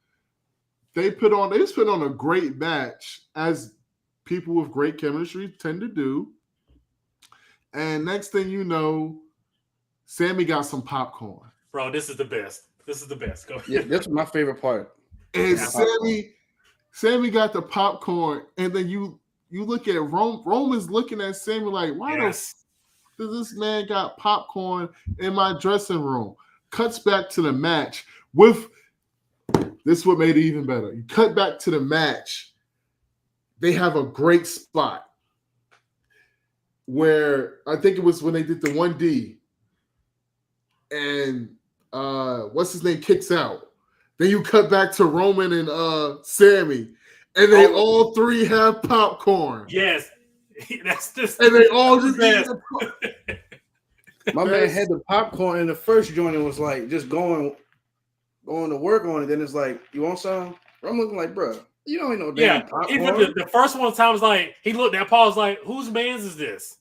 They just put on a great match, as people with great chemistry tend to do. And next thing you know, Sammy got some popcorn. Bro, this is the best. Go ahead. Yeah, that's my favorite part. And Sammy got the popcorn, and then you look at Roman's looking at Sammy like, why does this man got popcorn in my dressing room? Cuts back to the match with this is what made it even better. You cut back to the match. They have a great spot where I think it was when they did the 1D. And what's his name kicks out. Then you cut back to Roman and Sammy, and they all 3 have popcorn. Yes. That's just And they all just best. My man had the popcorn in the first joint and was like just going to work on it. Then it's like, you want some? I'm looking like, bro, you don't eat no damn popcorn. Even the first one time was like, he looked at Paul, was like, whose man's is this?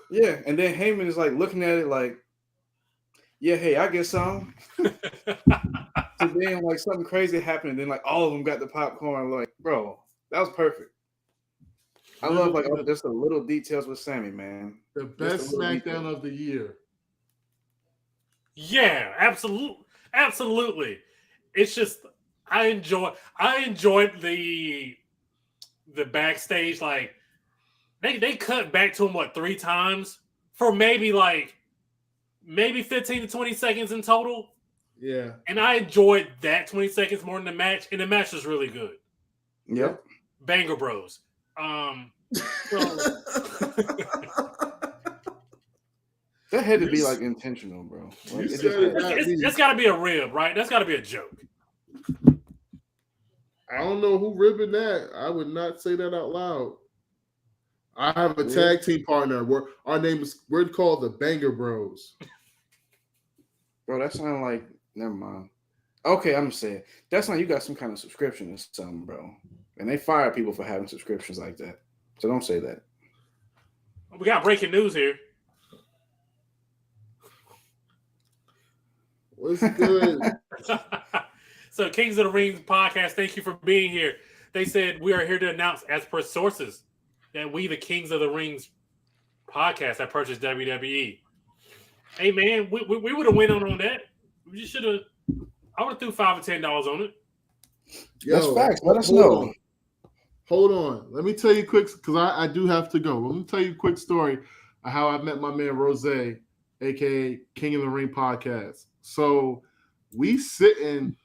Yeah, and then Heyman is like looking at it like, yeah, hey, I get some. So then like something crazy happened, and then like all of them got the popcorn. Like, bro, that was perfect. I love like just the little details with Sammy, man. The best SmackDown of the year. Yeah, absolutely. It's just I enjoyed the backstage. Like they cut back to him 3 times for maybe 15 to 20 seconds in total. Yeah. And I enjoyed that 20 seconds more than the match, and the match was really good. Yep. Banger Bros. That had to be like intentional, bro. Like, it's got to be a rib, right? That's got to be a joke. I don't know who ribbing that. I would not say that out loud. I have a tag team partner. We're called the Banger Bros. Bro, that sounds like never mind. Okay, I'm gonna say it. That's not you got some kind of subscription or something, bro. And they fire people for having subscriptions like that. So don't say that. We got breaking news here. What's good? So, Kings of the Rings podcast, thank you for being here. They said we are here to announce, as per sources, that we, the Kings of the Rings podcast, have purchased WWE. Hey, man, we would have went on that. We just should have. I would have threw $5 or $10 on it. That's facts. Let us know. Hold on. Let me tell you quick, because I do have to go. Let me tell you a quick story of how I met my man Rose, a.k.a. King of the Ring podcast. So we sitting,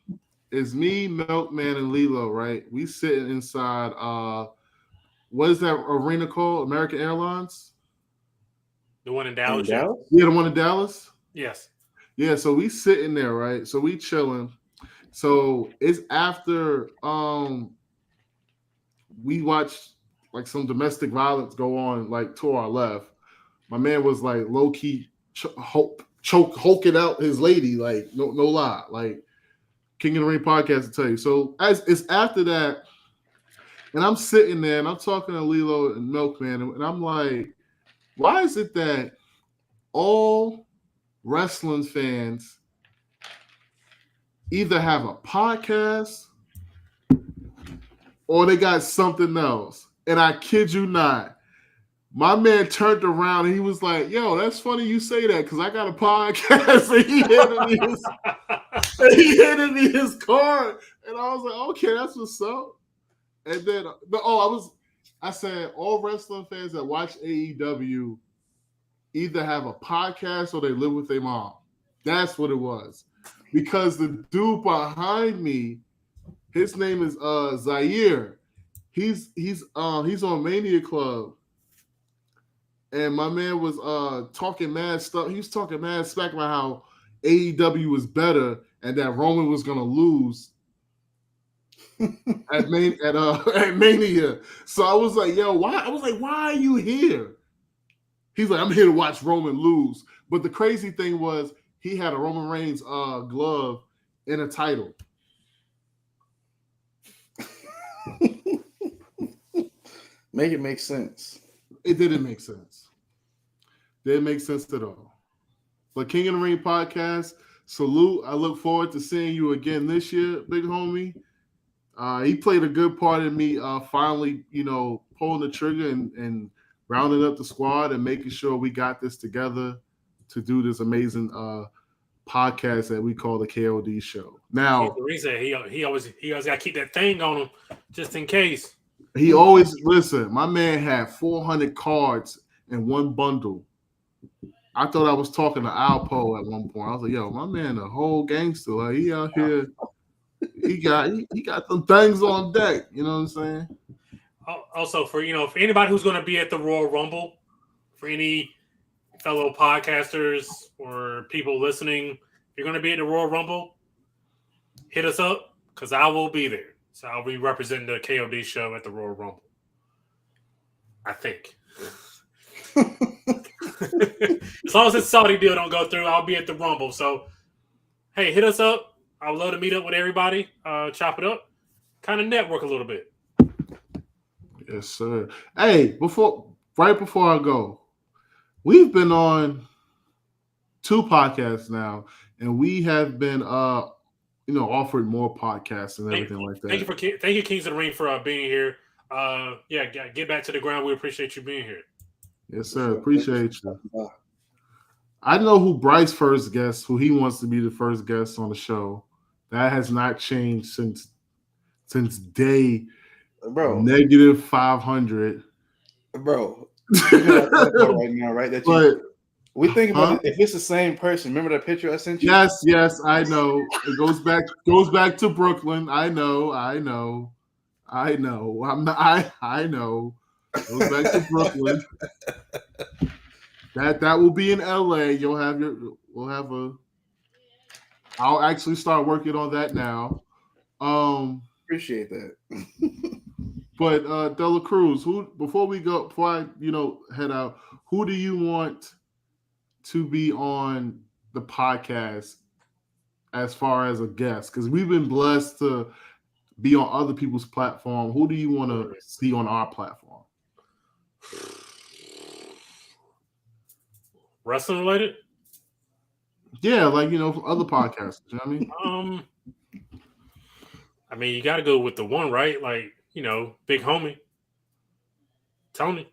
it's me, Milkman, and Lilo, right? We sitting inside, what is that arena called? American Airlines? The one in Dallas? Yeah, the one in Dallas? Yes. Yeah, so we sitting there, right? So we chilling. So it's after we watched like some domestic violence go on like to our left. My man was like low key hulking out his lady, like no lie, like King of the Ring podcast to tell you. So as it's after that, and I'm sitting there and I'm talking to Lilo and Milkman, and I'm like, why is it that all wrestling fans either have a podcast or they got something else? And I kid you not, my man turned around and he was like, yo, that's funny you say that because I got a podcast. And he handed me his card. And I was like, okay, that's what's up. And then, I said, all wrestling fans that watch AEW either have a podcast or they live with their mom. That's what it was. Because the dude behind me, his name is Zaire. He's on Mania Club. And my man was talking mad stuff. He was talking mad smack about how AEW was better and that Roman was gonna lose at Mania. So I was like, yo, why? I was like, why are you here? He's like, I'm here to watch Roman lose. But the crazy thing was he had a Roman Reigns glove and a title. Make it make sense. It didn't make sense. Didn't make sense at all. But King of the Ring podcast, salute. I look forward to seeing you again this year, big homie. He played a good part in me finally, pulling the trigger and rounding up the squad and making sure we got this together to do this amazing podcast that we call the KOD show. Now, the reason he always got to keep that thing on him just in case. He always listen. My man had 400 cards in one bundle. I thought I was talking to Alpo at one point. I was like, "Yo, my man, a whole gangster. Like he out here. He got some things on deck. You know what I'm saying?" Also, for anybody who's going to be at the Royal Rumble, for any fellow podcasters or people listening, if you're going to be at the Royal Rumble, hit us up because I will be there. So I'll be representing the KOD show at the Royal Rumble. I think. As long as this Saudi deal don't go through, I'll be at the Rumble. So, hey, hit us up. I would love to meet up with everybody, chop it up, kind of network a little bit. Yes, sir. Hey, right before I go, we've been on 2 podcasts now, and we have been offered more podcasts and everything like that. Thank you, Kingz of the Ring, for being here. Get back to the ground. We appreciate you being here. Yes, sir. Appreciate you. I know who Bryce first guest, who he wants to be the first guest on the show. That has not changed since day -500. Bro, right now, right? We think about it. If it's the same person, remember that picture I sent you? Yes, I know. It goes back to Brooklyn. I know. I know. It goes back to Brooklyn. That will be in LA. I'll actually start working on that now. Appreciate that. But Dela Cruz, before I head out, who do you want to be on the podcast as far as a guest? Because we've been blessed to be on other people's platform. Who do you want to see on our platform? Wrestling related? Yeah, like other podcasts. You know what I mean? You got to go with the one, right? Like, big homie, Tony.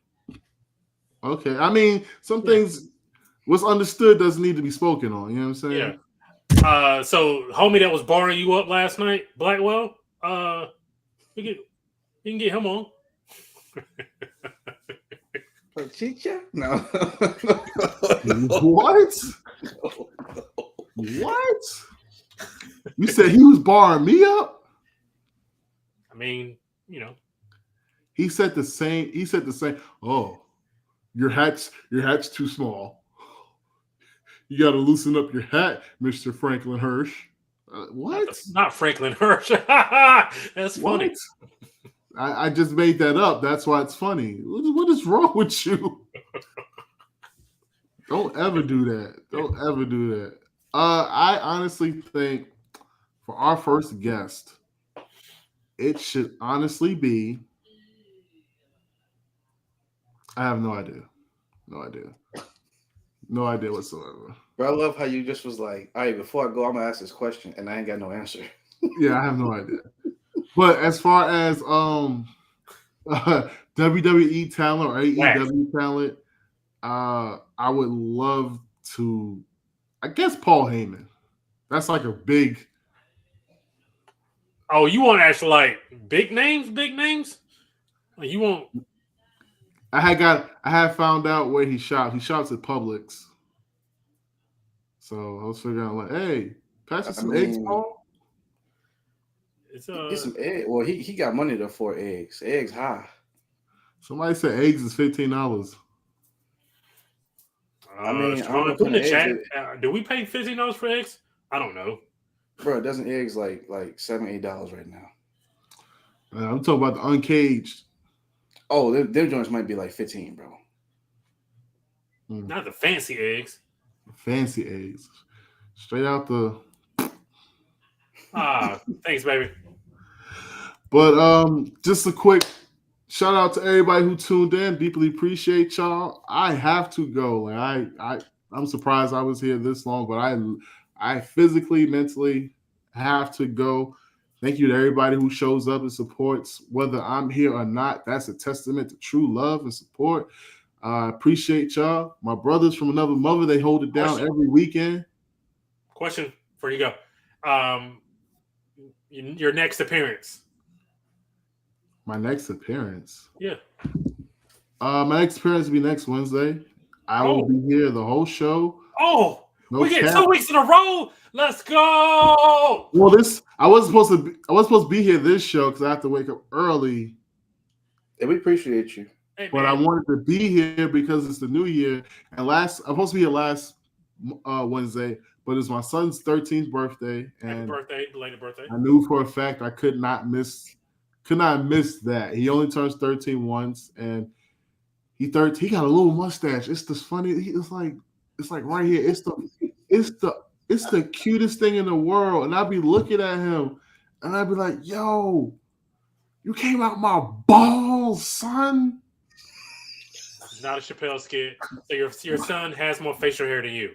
Okay, I mean, some things what's understood doesn't need to be spoken on. You know what I'm saying? Yeah. So homie that was barring you up last night, Blackwell. You can get him on. Chicha? No. What? What? You said he was barring me up? I mean, He said the same. Oh, your hat's too small. You got to loosen up your hat, Mr. Franklin Hirsch. What? Not Franklin Hirsch. That's funny. What? I just made that up. That's why it's funny. What is wrong with you? Don't ever do that. I honestly think for our first guest, it should honestly be. I have no idea. No idea whatsoever. But I love how you just was like, all right, before I go, I'm going to ask this question, and I ain't got no answer. Yeah, I have no idea. But as far as WWE talent or AEW talent, I would love to, I guess, Paul Heyman. That's like a big. Oh, you want actually like big names? Like you want? I had found out where he shops. He shops at Publix. So I was figuring out, like, hey, pass us some eggs, Paul. Get some eggs. Well, he got money to afford eggs. Eggs high. Somebody said eggs is $15. I mean, put in the chat. Do we pay $15 for eggs? I don't know. Bro, doesn't eggs like $7, $8 right now? I'm talking about the uncaged. Oh, them joints might be like 15, bro. Not the fancy eggs. Fancy eggs. Straight out the. Thanks, baby. But just a quick shout out to everybody who tuned in. Deeply appreciate y'all. I have to go. Like I'm surprised I was here this long, but I physically, mentally have to go. Thank you to everybody who shows up and supports, whether I'm here or not. That's a testament to true love and support. I appreciate y'all. My brothers from another mother, they hold it down every weekend. Question before you go. Your next appearance. My next appearance? Yeah. My next appearance will be next Wednesday. I will be here the whole show. Oh, we get 2 weeks in a row. Let's go. Well, I wasn't supposed to be here this show because I have to wake up early. Yeah, we appreciate you. Hey, but I wanted to be here because it's the new year. And I'm supposed to be here last Wednesday, but it's my son's 13th birthday. And happy birthday, belated birthday. I knew for a fact I could not miss that. He only turns 13 once, and He got a little mustache. It's the funny. It's like right here. It's the cutest thing in the world. And I'd be looking at him, and I'd be like, "Yo, you came out my balls, son." It's not a Chappelle skit. So your son has more facial hair than you.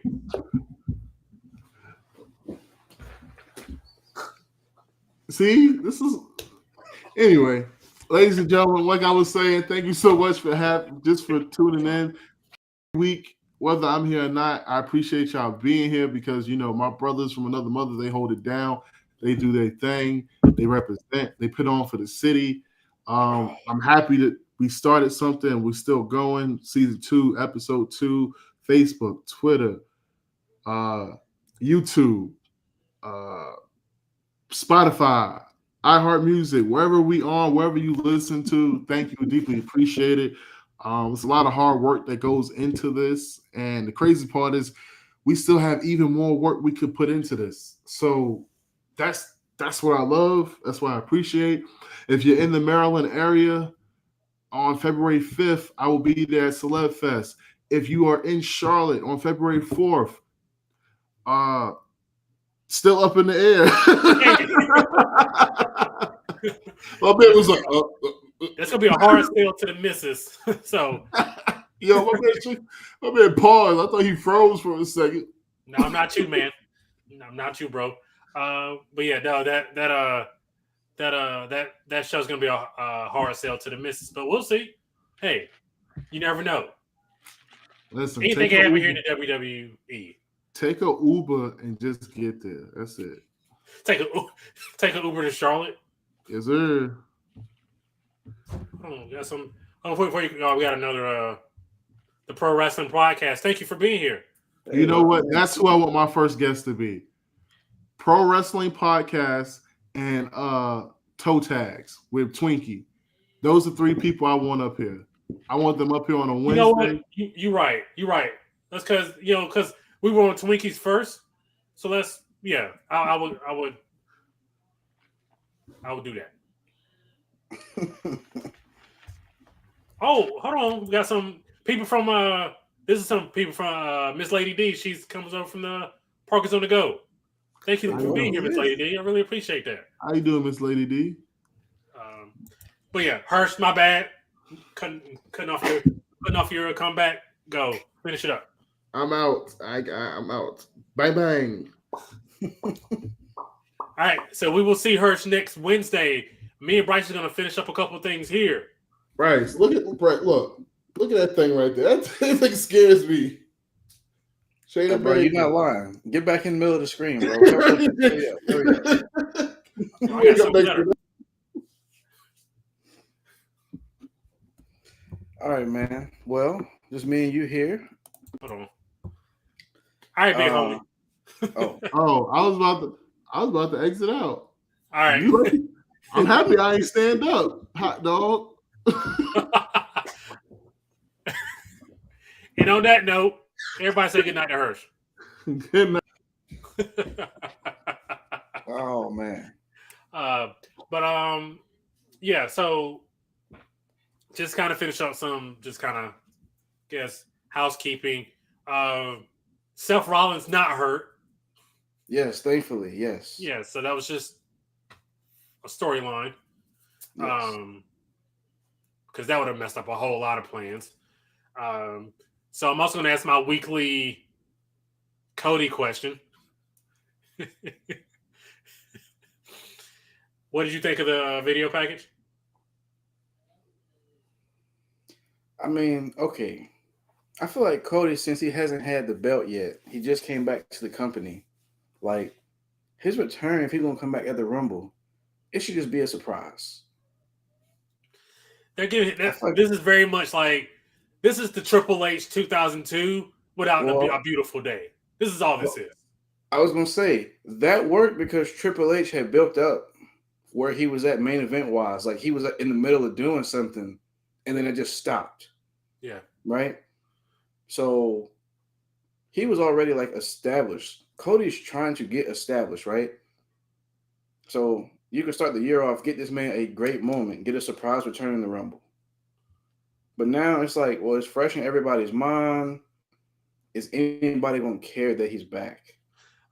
See, this is anyway. Ladies and gentlemen, like I was saying, thank you so much for tuning in week. Whether I'm here or not, I appreciate y'all being here because my brothers from another mother, they hold it down. They do their thing. They represent. They put on for the city. I'm happy that we started something and we're still going. Season 2, episode 2, Facebook, Twitter, YouTube, Spotify, iHeartMusic, wherever we are, wherever you listen to, thank you. Deeply appreciate it. It's a lot of hard work that goes into this. And the crazy part is we still have even more work we could put into this. So that's what I love. That's what I appreciate. If you're in the Maryland area on February 5th, I will be there at Celeb Fest. If you are in Charlotte on February 4th, still up in the air. My man was like, that's gonna be a hard sell to the missus. So, yo, my man paused. I thought he froze for a second. No, I'm not you, man. No, I'm not you, bro. But yeah, no, that show's gonna be a hard sell to the missus. But we'll see. Hey, you never know. Listen, anything can happen here in the WWE. Take a Uber and just get there. That's it. Take an Uber to Charlotte. Yes, sir. Got some. Before you, we got another the Pro Wrestling Podcast. Thank you for being here. You know what? That's who I want my first guest to be. Pro Wrestling Podcast and Toe Tags with Twinkie. Those are 3 people I want up here. I want them up here on a Wednesday. You know what? You're right. That's because we were on Twinkies first. So let's I would do that. Oh, hold on. We got some people from this is some people from Miss Lady D. She's comes over from the Parkers on the Go. Thank you for being here, Miss Lady D. I really appreciate that. How you doing, Miss Lady D? But yeah, Hirsch, my bad. Cutting off your comeback. Go. Finish it up. I'm out. I'm out. Bang bang. All right, so we will see Hirsch next Wednesday. Me and Bryce are gonna finish up a couple things here. Bryce, look at that thing right there. That thing scares me. Hey, bro, you're not lying. Get back in the middle of the screen, bro. Hurry up. All right, man. Well, just me and you here. Hold on. All right, big homie. I was about to exit out. All right. I'm happy I ain't stand up, hot dog. And on that note, everybody say goodnight to Hirsch. Good night. Oh man. So just kind of finish up some housekeeping. Seth Rollins not hurt. Yes, thankfully, yes. Yeah, so that was just a storyline. Yes. Because that would have messed up a whole lot of plans. So I'm also going to ask my weekly Cody question. What did you think of the video package? I mean, okay. I feel like Cody, since he hasn't had the belt yet, he just came back to the company. Like, his return, if he's going to come back at the Rumble, it should just be a surprise. They're giving this is very much like this is the Triple H 2002 without a beautiful day. This is all this is. I was going to say, that worked because Triple H had built up where he was at main event wise. Like, he was in the middle of doing something, and then it just stopped. Yeah. Right? So, he was already, like, established. Cody's trying to get established, right? So, you can start the year off, get this man a great moment, get a surprise return in the Rumble. But now it's like, well, it's fresh in everybody's mind. Is anybody gonna care that he's back?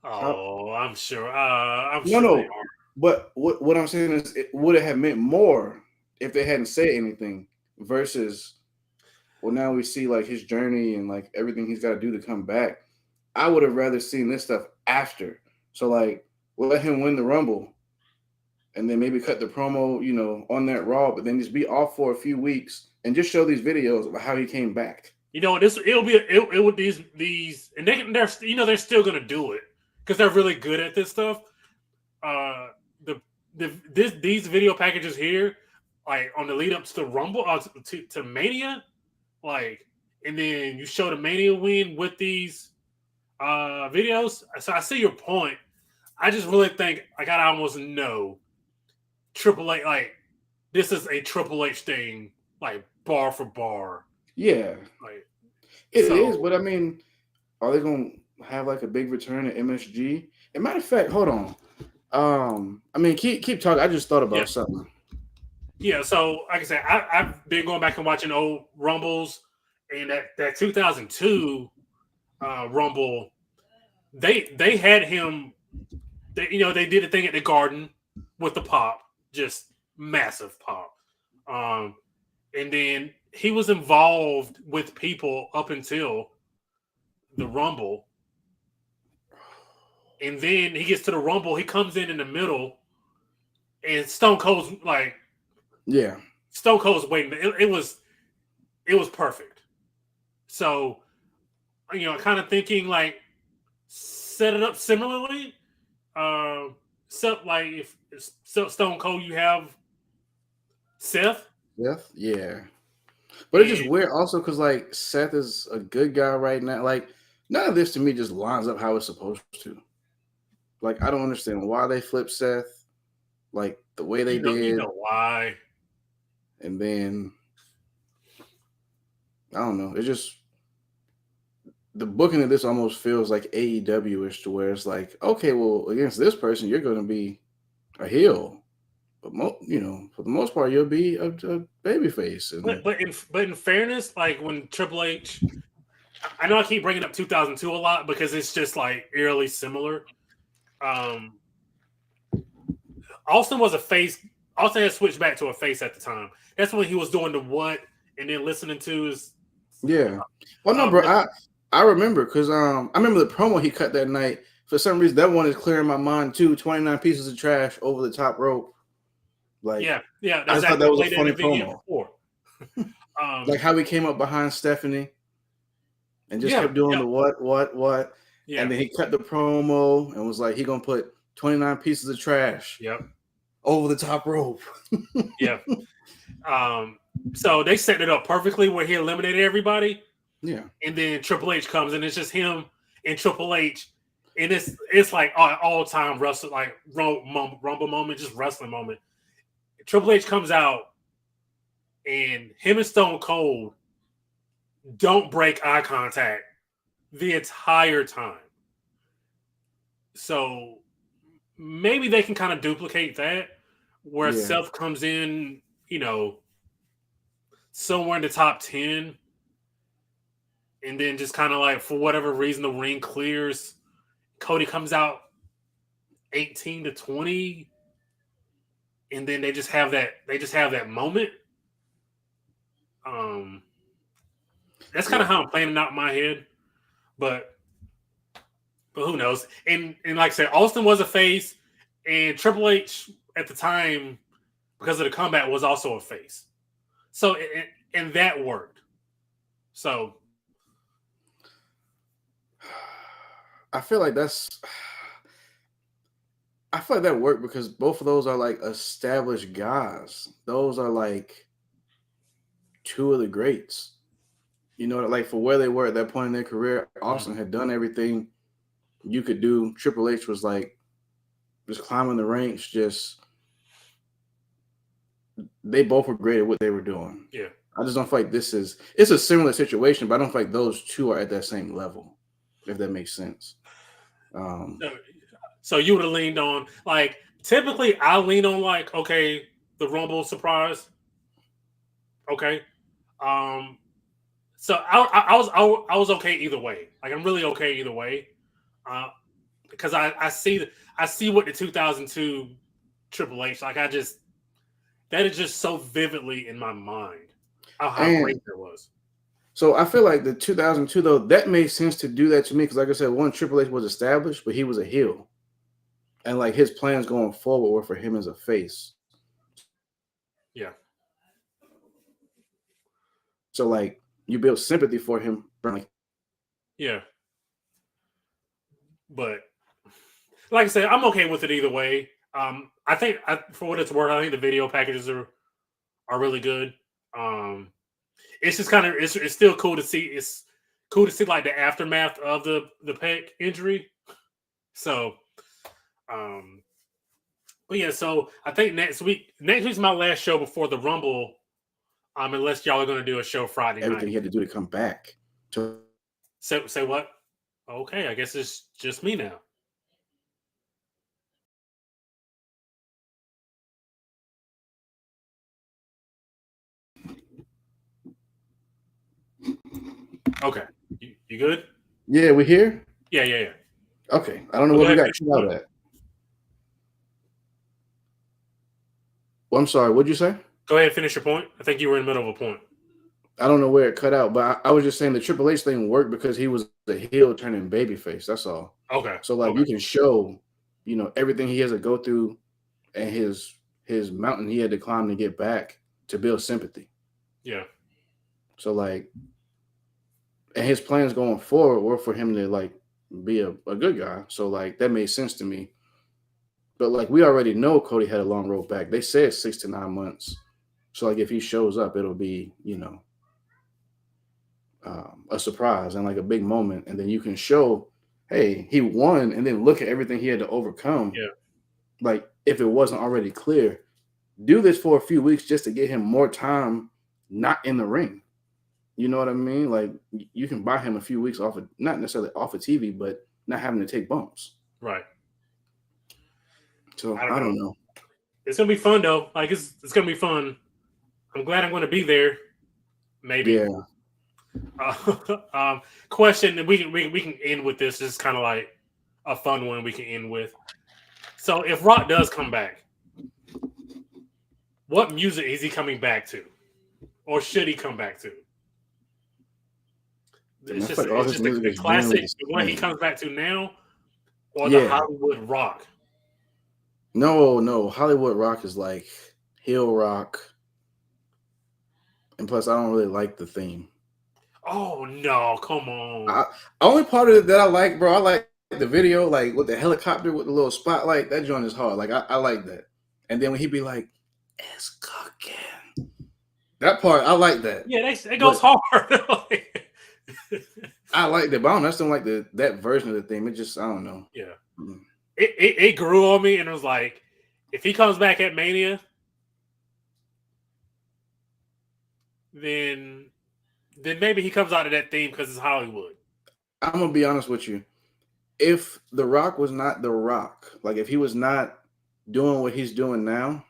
How? Oh, I'm sure. I'm No, sure they no. are. But what I'm saying is, it would have meant more if they hadn't said anything. Versus, well, now we see like his journey and like everything he's got to do to come back. I would have rather seen this stuff after. So like, we'll let him win the Rumble, and then maybe cut the promo, on that Raw, but then just be off for a few weeks and just show these videos of how he came back. You know, it would these and they're still gonna do it because they're really good at this stuff. These video packages here, like on the lead up to the Rumble, to Mania, like, and then you show the Mania win with these videos. So I see your point. I just really think like I almost know Triple H, like this is a Triple H thing, like bar for bar. Yeah, Like it is. But I mean, are they gonna have like a big return at MSG? As a matter of fact, hold on. I mean, keep talking. I just thought about something. Yeah, so like I said, I've been going back and watching old Rumbles, and that 2002 Rumble, they had him. They did a thing at the Garden with the pop, just massive pop, and then he was involved with people up until the Rumble. And then he gets to the Rumble. He comes in the middle, and Stone Cold's like, Stone Cold's waiting. It was perfect. So, kind of thinking like set it up similarly. So like if Stone Cold, you have Seth. Seth, yeah. But it's just weird also because like Seth is a good guy right now. Like none of this to me just lines up how it's supposed to. Like, I don't understand why they flipped Seth, like the way they did. You know why? And then I don't know. It's just the booking of this almost feels like AEW-ish to where it's like, okay, well, against this person, you're going to be a heel, but for the most part, you'll be a babyface. But in fairness, like when Triple H, I know I keep bringing up 2002 a lot because it's just like eerily similar. Austin was a face. Austin had switched back to a face at the time. That's when he was doing the what and then listening to his. Yeah. Well, no, bro. I remember because I remember the promo he cut that night. For some reason, that one is clear in my mind too. 29 pieces of trash over the top rope. Like yeah. I just thought that was a funny promo. Like how he came up behind Stephanie and just kept doing the what. Yeah. And then he cut the promo and was like, he gonna put 29 pieces of trash. Yep. Over the top rope. Yeah. So they set it up perfectly where he eliminated everybody. Yeah. And then Triple H comes and it's just him and Triple H. And it's like all time wrestle, like rumble moment, just wrestling moment. Triple H comes out and him and Stone Cold don't break eye contact the entire time. So maybe they can kind of duplicate that where Seth comes in, somewhere in the top 10 and then just kind of like for whatever reason the ring clears. Cody comes out 18 to 20 and then they just have that moment. That's kind of how I'm playing it out in my head. But who knows? And like I said, Austin was a face, and Triple H at the time, because of the comeback, was also a face. So and that worked. So I feel like that worked because both of those are like established guys. Those are like two of the greats. Like for where they were at that point in their career, Austin had done everything you could do. Triple H was like just climbing the ranks. They both were great at what they were doing. Yeah, I just don't feel like it's a similar situation, but I don't feel like those two are at that same level. If that makes sense. So you would have leaned on like typically I lean on like okay the Rumble surprise. Okay, So I was okay either way. Like I'm really okay either way, because I see what the 2002 Triple H like. That is just so vividly in my mind how great And that was. so I feel like the 2002 though that made sense to do that to me because, like I said, one Triple H was established, but he was a heel, and like his plans going forward were for him as a face. Yeah. So like you build sympathy for him. Like, Yeah. But like I said, I'm okay with it either way. I think for what it's worth, I think the video packages are really good. It's just kind of it's still cool to see. It's cool to see like the aftermath of the pec injury. So, but yeah. So I think next week's my last show before the Rumble. Unless y'all are going to do a show Friday everything night. he had to do to come back. So Say what? Okay, I guess it's just me now. Okay, you good? yeah, we here. Yeah. Okay, I don't know where we got cut out at. Well, I'm sorry. What'd you say? Go ahead and finish your point. I think you were in the middle of a point. I don't know where it cut out, but I was just saying the Triple H thing worked because he was the heel turning babyface. That's all. Okay. So like you can show, everything he has to go through, and his mountain he had to climb to get back to build sympathy. Yeah. So like, and his plans going forward were for him to like be a good guy. So like that made sense to me. But like we already know Cody had a long road back. They said 6 to 9 months. So like if he shows up, it'll be a surprise and like a big moment, and then you can show, hey, he won, and then look at everything he had to overcome. Yeah. Like if it wasn't already clear, do this for a few weeks just to get him more time, not in the ring. You know what I mean? Like you can buy him a few weeks off of, not necessarily off of TV, but not having to take bumps. Right. So I don't know. It's gonna be fun though. Like it's gonna be fun. I'm glad I'm gonna be there. Maybe. Yeah. Question, and we can end with this. It's kind of like a fun one we can end with. So if Rock does come back, what music is he coming back to, or should he come back to? It's just the classic, the one he comes back to now, or the Hollywood Rock. No, Hollywood Rock is like heel rock, and plus I don't really like the theme. Oh no! Come on. Only part of it that I like, bro. I like the video, like with the helicopter with the little spotlight. That joint is hard. Like I like that. And then when he be like, "It's cooking," that part I like that. Yeah, it goes hard. I like that, but I don't necessarily like that version of the theme. It just I don't know. Yeah, it grew on me, and it was like, if he comes back at Mania, then maybe he comes out of that theme because it's Hollywood. I'm gonna be honest with you. If The Rock was not The Rock, like if he was not doing what he's doing now,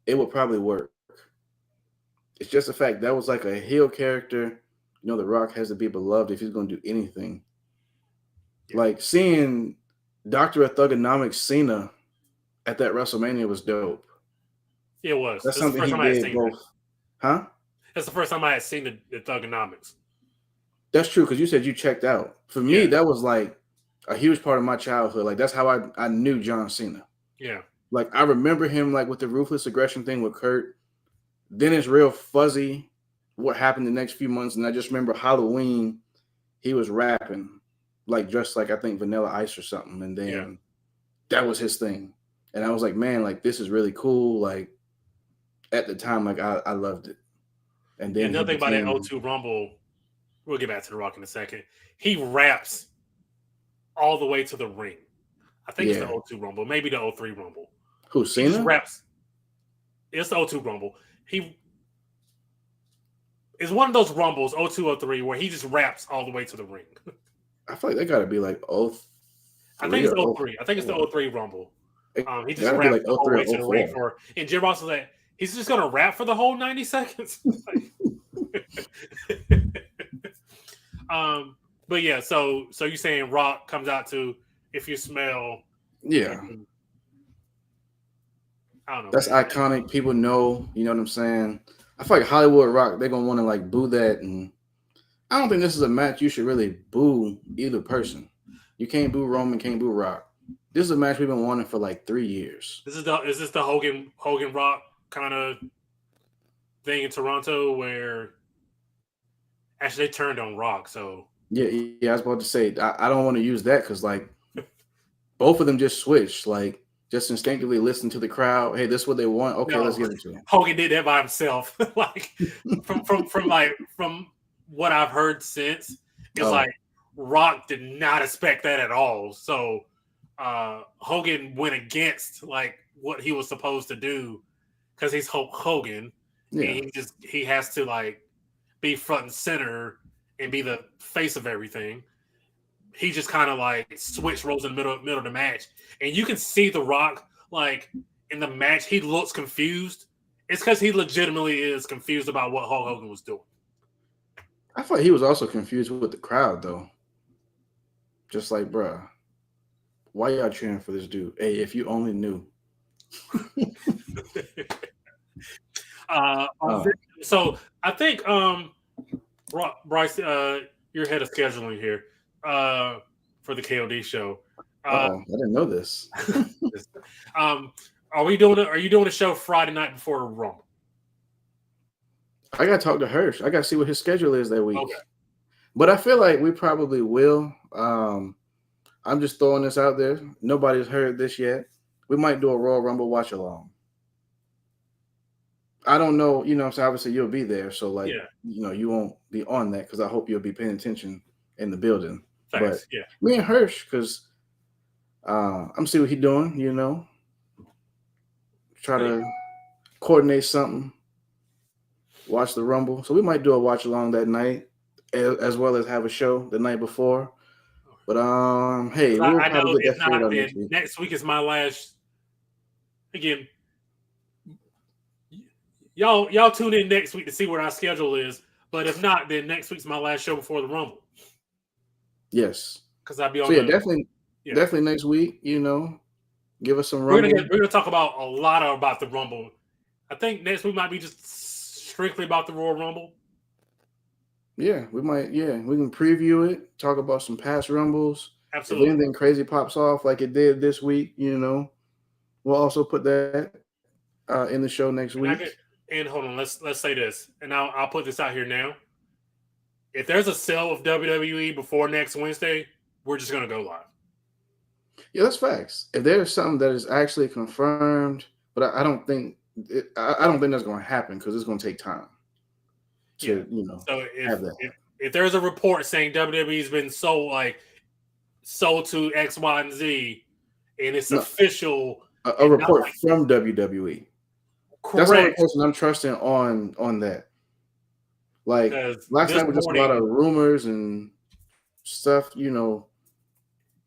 it would probably work. It's just the fact that was like a heel character. The Rock has to be beloved if he's going to do anything. Yeah. Like seeing Dr. Thugonomics Cena at that WrestleMania was dope. It was. That's something he did both. Huh? That's the first time I had seen the Thugonomics. That's true, because you said you checked out. For me, that was like a huge part of my childhood. Like that's how I knew John Cena. Yeah. Like I remember him like with the ruthless aggression thing with Kurt. Then it's real fuzzy what happened the next few months. And I just remember Halloween, he was rapping, like dressed like I think Vanilla Ice or something. And then that was his thing. And I was like, man, like this is really cool. Like at the time, like I loved it. And then another thing about that O2 Rumble, we'll get back to The Rock in a second. He raps all the way to the ring. I think it's the O2 Rumble, maybe the 03 Rumble. Who, Cena? He just raps. It's the O2 Rumble. It's one of those Rumbles, 02, 03, where he just raps all the way to the ring. I feel like that got to be like 03. I think it's the 03. I think it's the 03 Rumble. He just raps like all the way to the ring for. And Jim Ross was like, he's just gonna rap for the whole 90 seconds. But yeah, so you're saying Rock comes out to If You Smell? Yeah, I don't know. that's Man. iconic. People know. You know what I'm saying? I feel like Hollywood Rock, they're gonna want to like boo that, and I don't think this is a match you should really boo either person. You can't boo Roman, can't boo Rock. This is a match we've been wanting for like 3 years. Is this the Hogan Rock kind of thing in Toronto where actually they turned on Rock? So Yeah. I was about to say I don't want to use that because like both of them just switched. Like just instinctively listen to the crowd. Hey, this is what they want. Okay, let's give it to them. Hogan did that by himself. Like from what I've heard since, it's like Rock did not expect that at all. So Hogan went against like what he was supposed to do because he's Hulk Hogan. Yeah. And he has to like be front and center and be the face of everything. He just kind of like switched roles in the middle of the match, and you can see The Rock like in the match. He looks confused. It's because he legitimately is confused about what Hulk Hogan was doing. I thought he was also confused with the crowd though. Just like, bruh, why y'all cheering for this dude? Hey, if you only knew. So I think Bryce, you're head of scheduling here for the KOD show. I didn't know this. Are you doing a show Friday night before Rumble? I gotta talk to Hirsch. I gotta see what his schedule is that week. Okay. But I feel like we probably will. I'm just throwing this out there. Nobody's heard this yet. We might do a Royal Rumble watch along. I don't know, you know what I'm saying? Obviously you'll be there. So like, you know, you won't be on that because I hope you'll be paying attention in the building. Thanks. But me and Hirsch, because I'm see what he's doing, you know. Try to coordinate something. Watch the Rumble. So we might do a watch along that night, as well as have a show the night before. But hey, we'll I know probably get if that figured not, out then next week is my last. Again, y'all tune in next week to see what our schedule is. But if not, then next week's my last show before the Rumble. Yes, because I'll be on. So definitely next week. You know, give us some Rumble. We're gonna talk about a lot about the Rumble. I think next week might be just strictly about the Royal Rumble. Yeah, we might. Yeah, we can preview it. Talk about some past Rumbles. Absolutely. If anything crazy pops off like it did this week, you know, we'll also put that in the show next week. And hold on, let's say this, and I'll put this out here now. If there's a sale of WWE before next Wednesday, we're just gonna go live. Yeah, that's facts. If there's something that is actually confirmed, but I don't think I don't think that's going to happen because it's going to take time to So have that. If there's a report saying WWE's been sold to X, Y, and Z, and it's official, a report from WWE. Correct. That's the only person I'm trusting on that. Like last time was just a lot of rumors and stuff. You know,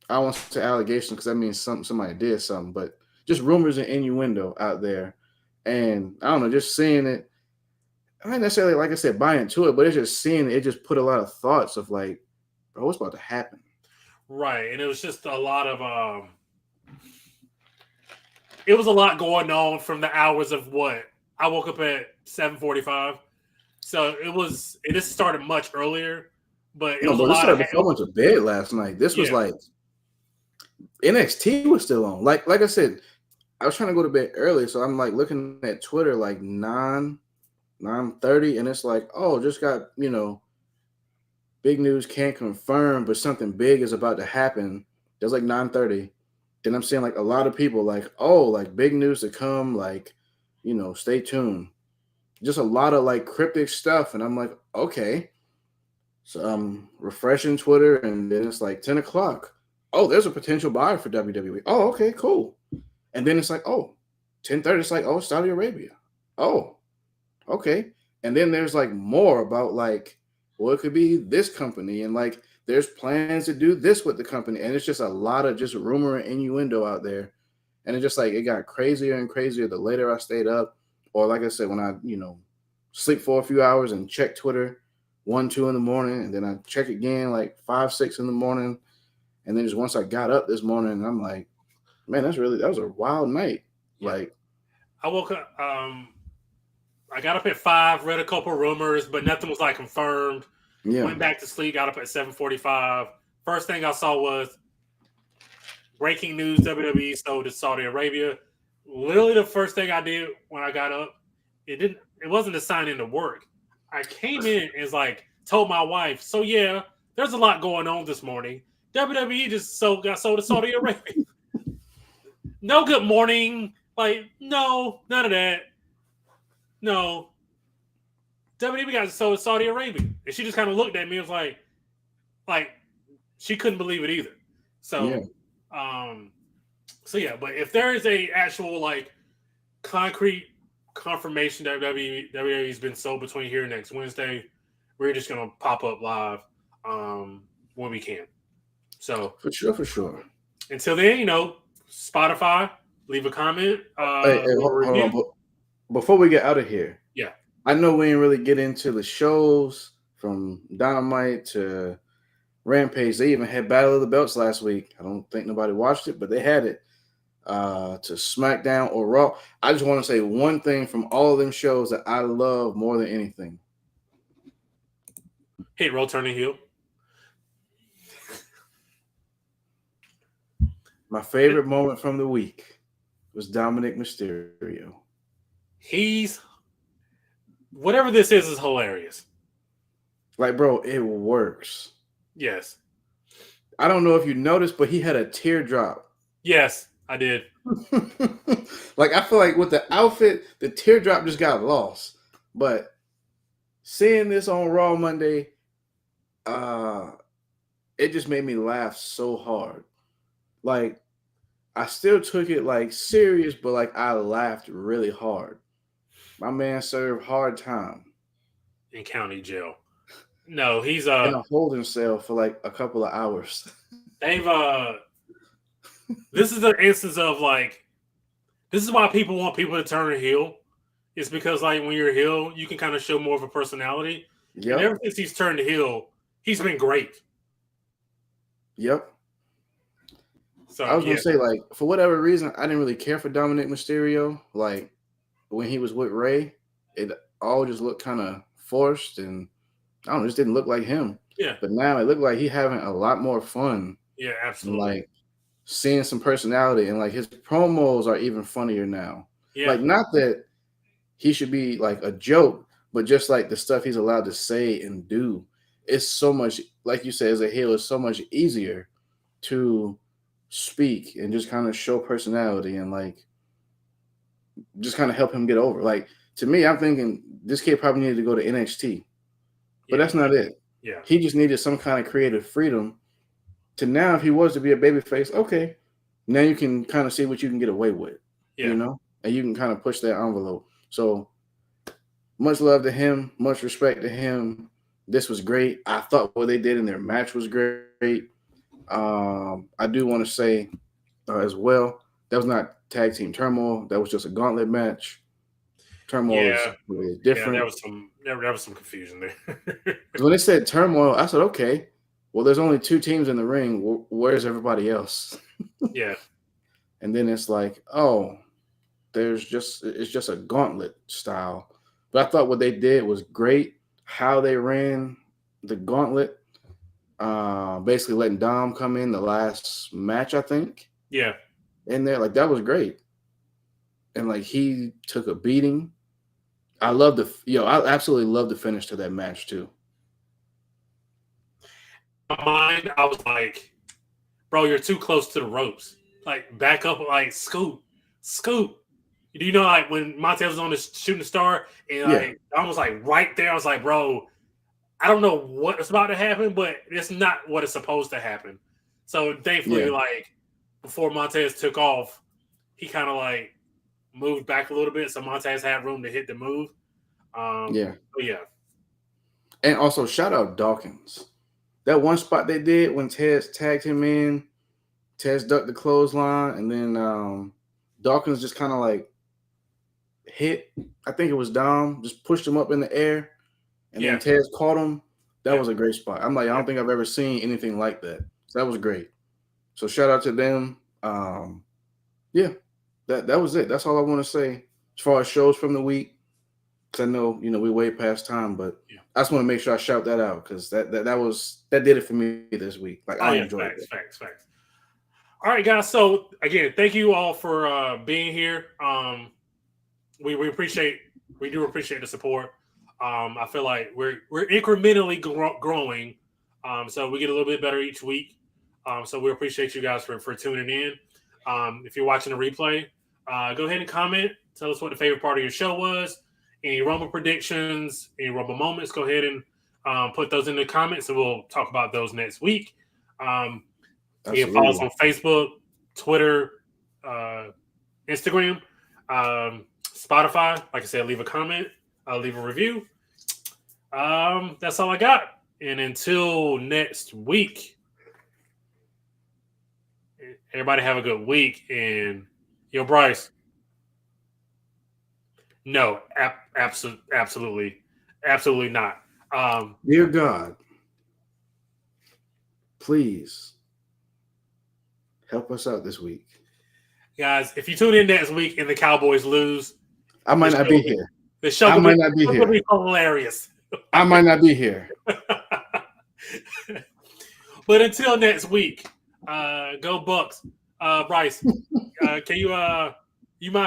I won't say allegations because that means somebody did something, but just rumors and innuendo out there. And I don't know, just seeing it. I don't necessarily, like I said, buy into it, but it's just seeing it. It just put a lot of thoughts of like, bro, what's about to happen? Right, and it was just a lot of it was a lot going on from the hours of what I woke up at 7:45, so it just started much earlier, but it was a lot. I went to bed last night. This was like NXT was still on. Like I said, I was trying to go to bed early, so I'm like looking at Twitter like 9:30, and it's like, oh, just got big news, can't confirm, but something big is about to happen. There's like 9:30. Then I'm seeing like a lot of people like, oh, like big news to come, like, stay tuned. Just a lot of like cryptic stuff. And I'm like, okay. So I'm refreshing Twitter, and then it's like 10 o'clock. Oh, there's a potential buyer for WWE. Oh, okay, cool. And then it's like, oh, 10:30. It's like, oh, Saudi Arabia. Oh, okay. And then there's like more about like, well, it could be this company, and like there's plans to do this with the company. And it's just a lot of just rumor and innuendo out there. And it just like, it got crazier and crazier the later I stayed up. Or like I said, when I, sleep for a few hours, and check Twitter 1, 2 in the morning, and then I check again like 5, 6 in the morning, and then just once I got up this morning, and I'm like, man, that was a wild night. Yeah. Like, I woke up. I got up at 5, read a couple rumors, but nothing was like confirmed. yeah, Went back to sleep, got up at 7:45. First thing I saw was breaking news: WWE sold to Saudi Arabia. Literally, the first thing I did when I got up, it wasn't a sign into work. I came in and like told my wife, so yeah, there's a lot going on this morning. WWE just got sold to Saudi Arabia. No good morning. Like, no, none of that. No. WWE got sold to Saudi Arabia. And she just kind of looked at me and was like she couldn't believe it either. So, but if there is a actual like concrete confirmation that WWE's been sold between here and next Wednesday, we're just gonna pop up live when we can. So for sure. Until then, Spotify, leave a comment. Hold on. Before we get out of here, yeah, I know we didn't really get into the shows from Dynamite to Rampage. They even had Battle of the Belts last week. I don't think nobody watched it, but they had it. To SmackDown or Raw. I just want to say one thing from all of them shows that I love more than anything. Hit roll, turning heel. My favorite moment from the week was Dominic Mysterio. Whatever this is hilarious. Like, bro, it works. Yes. I don't know if you noticed, but he had a teardrop. Yes, I did. Like, I feel like with the outfit, the teardrop just got lost. But seeing this on Raw Monday, it just made me laugh so hard. Like, I still took it like serious, but like I laughed really hard. My man served hard time in county jail. No, he's in a holding cell for like a couple of hours. They've this is an instance of like, this is why people want people to turn heel. It's because like when you're a heel, you can kind of show more of a personality. Yep. And ever since he's turned heel, he's been great. Yep. So I was gonna say, like, for whatever reason, I didn't really care for Dominic Mysterio. Like when he was with Ray, it all just looked kind of forced, and I don't know, it just didn't look like him. Yeah. But now it looked like he's having a lot more fun. Yeah, absolutely. And, like, seeing some personality, and like his promos are even funnier now. Yeah. Like, not that he should be like a joke, but just like the stuff he's allowed to say and do. It's so much, like you said, as a heel, it's so much easier to speak and just kind of show personality and like just kind of help him get over. Like, to me, I'm thinking this kid probably needed to go to NXT, but that's not it. Yeah, he just needed some kind of creative freedom to now, if he was to be a babyface, okay, now you can kind of see what you can get away with, you know, and you can kind of push that envelope. So much love to him, much respect to him. This was great. I thought what they did in their match was great. I do want to say as well, that was not tag team turmoil. That was just a gauntlet match. Turmoil is really different. Yeah, there was some confusion there. When they said turmoil, I said, okay, well, there's only 2 teams in the ring. Where's everybody else? Yeah. And then it's like, oh, it's just a gauntlet style. But I thought what they did was great. How they ran the gauntlet. Basically letting Dom come in the last match, I think. Yeah. In there, like, that was great. And like he took a beating. I absolutely love the finish to that match too. In my mind, I was like, bro, you're too close to the ropes. Like, back up, like, scoop. Do you know, like, when Montez was on the shooting star and like Dom was like right there, I was like, bro, I don't know what's about to happen, but it's not what is supposed to happen. So thankfully, like, before Montez took off, he kind of like moved back a little bit, so Montez had room to hit the move. And also, shout out Dawkins. That one spot they did when Tez tagged him in, Tez ducked the clothesline, and then Dawkins just kind of like hit. I think it was Dom, just pushed him up in the air, and Yeah. then Tez caught him. That Yeah. was a great spot. I'm like, I don't think I've ever seen anything like that. So that was great. So shout out to them. Yeah, that was it. That's all I want to say as far as shows from the week. Because I know, we're way past time, but I just want to make sure I shout that out because that did it for me this week. Like I enjoyed it. Facts. All right, guys. So again, thank you all for being here. We do appreciate the support. I feel like we're incrementally growing. So we get a little bit better each week. So we appreciate you guys for tuning in. If you're watching the replay, go ahead and comment. Tell us what the favorite part of your show was. Any Rumble predictions, any Rumble moments, go ahead and put those in the comments, and we'll talk about those next week. You can follow us on Facebook, Twitter, Instagram, Spotify. Like I said, leave a comment, leave a review. That's all I got. And until next week, everybody have a good week. And Bryce. No, absolutely not. Dear God, please help us out this week. Guys, if you tune in next week and the Cowboys lose, I might not be here. The show might not be here. Be hilarious. I might not be here. But until next week, go Bucks. Bryce, can you mind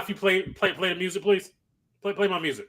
if you play the music, please? Play my music.